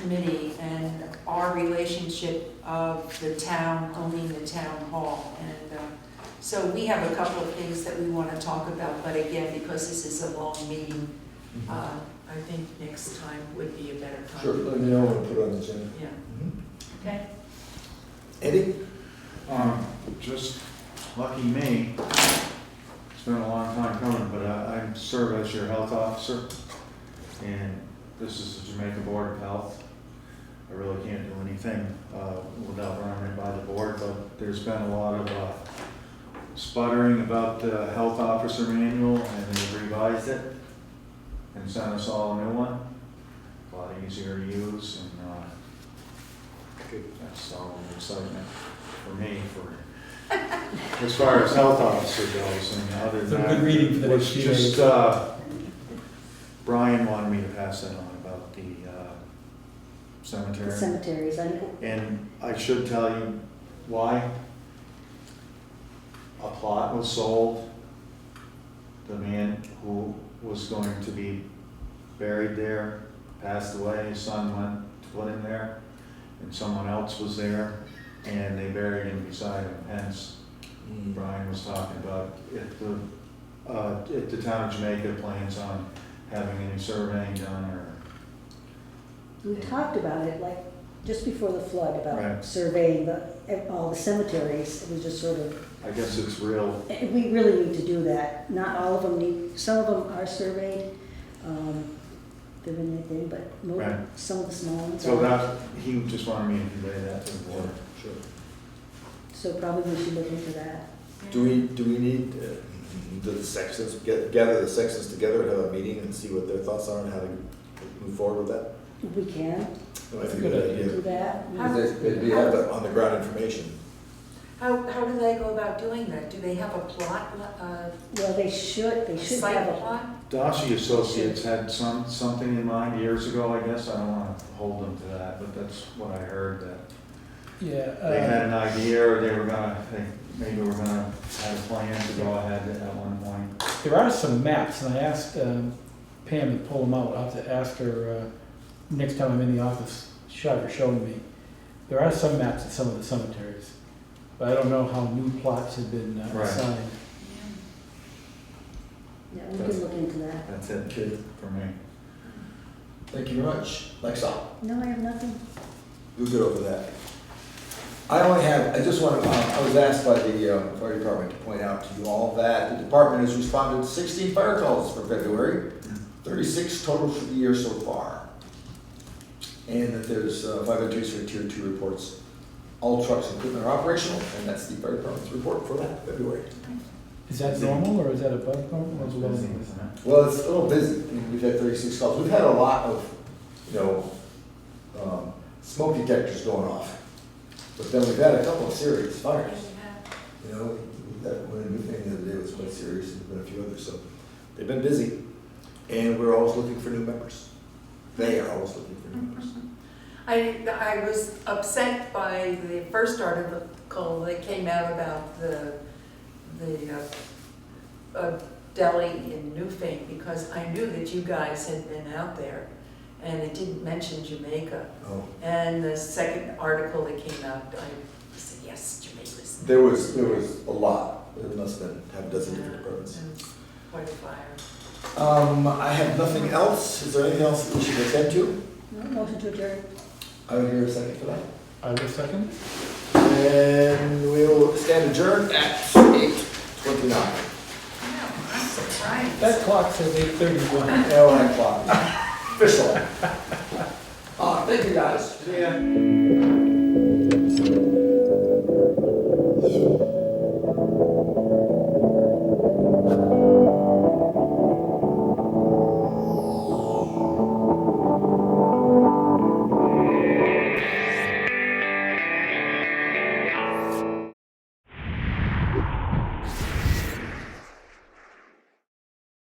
Committee and our relationship of the town owning the town hall. And so we have a couple of things that we want to talk about, but again, because this is a long meeting, I think next time would be a better time. Sure, let me know when to put it on the agenda. Yeah. Okay. Eddie? Just lucky me, it's been a long time coming, but I serve as your health officer, and this is the Jamaica Board of Health. I really can't do anything without running it by the board, but there's been a lot of sputtering about the health officer manual, and they revised it and sent us all a new one, a lot easier to use, and that's all the excitement for me as far as health officer goes, and other It's a than good that, reading for the it was next few days. just, Brian wanted me to pass that on about the The cemetery. cemeteries, And I should tell you why. A plot was sold. The man who was going to be buried there passed away. His son went to put him there, and someone else was there, and they buried him beside him. Hence, Brian was talking about if the if the town of Jamaica plans on having any surveying done or. We talked about it, like, just before the flood, about Right. surveying all the cemeteries. It was just sort of, I guess it's real, we really need to do that. Not all of them need, some of them are surveyed, they're in the thing, but Right. some of the small ones so are. that, he just wanted me to convey that to the board. Sure. So probably we should look into that. Do we need, the sections, gather the sections together and have a meeting and see what their thoughts are and how to move forward with that? We can That might be a good idea. do that. They have the on the ground information. How do they go about doing that? Do they have a plot, Well, they should have site a, plot? Dashi Associates had something in mind years ago, I guess. I don't want to hold them to that, but that's what I heard, that Yeah. they had an idea, or they were gonna, maybe were gonna have a plan to go ahead at one point. There are some maps, and I asked Pam to pull them out. I'll have to ask her next time I'm in the office, she'll have her showing me. There are some maps at some of the cemeteries, but I don't know how new plots have been Right. assigned. yeah, we can look into that. That's it, kid, for me. Thank you very much. Lexi, No, I have nothing. we'll get over that. I just want to, I was asked by the fire department to point out to you all that the department has responded to 16 fire calls for February, 36 total for the year so far. And that there's 5 entries for Tier 2 reports. All trucks and equipment are operational, and that's the fire department's report for that February. Is that normal, or is that above normal, or It's below busy, normal? isn't it? Well, it's a little busy. I mean, we've had 36 calls. We've had a lot of, smoke detectors going off. But then we've had a couple of serious fires. You know, that one new thing the other day was quite serious, and there's been a few others, so they've been busy. And we're always looking for new members. They are always looking for new members. I was upset by the first article that came out about the deli in Newfane, because I knew that you guys had been out there, and it didn't mention Jamaica. Oh. And the second article that came out, I said, yes, Jamaica's. There was a lot. There must have been half a dozen different departments. It was quite a fire. I have nothing else. Is there anything else that we should attend to? No, motion to adjourn. I would hear a second for that. I will second. And we will stand adjourned at 8:29. No, I'm surprised. That clock says 8:31. L o'clock. Official. Thank you guys. See ya.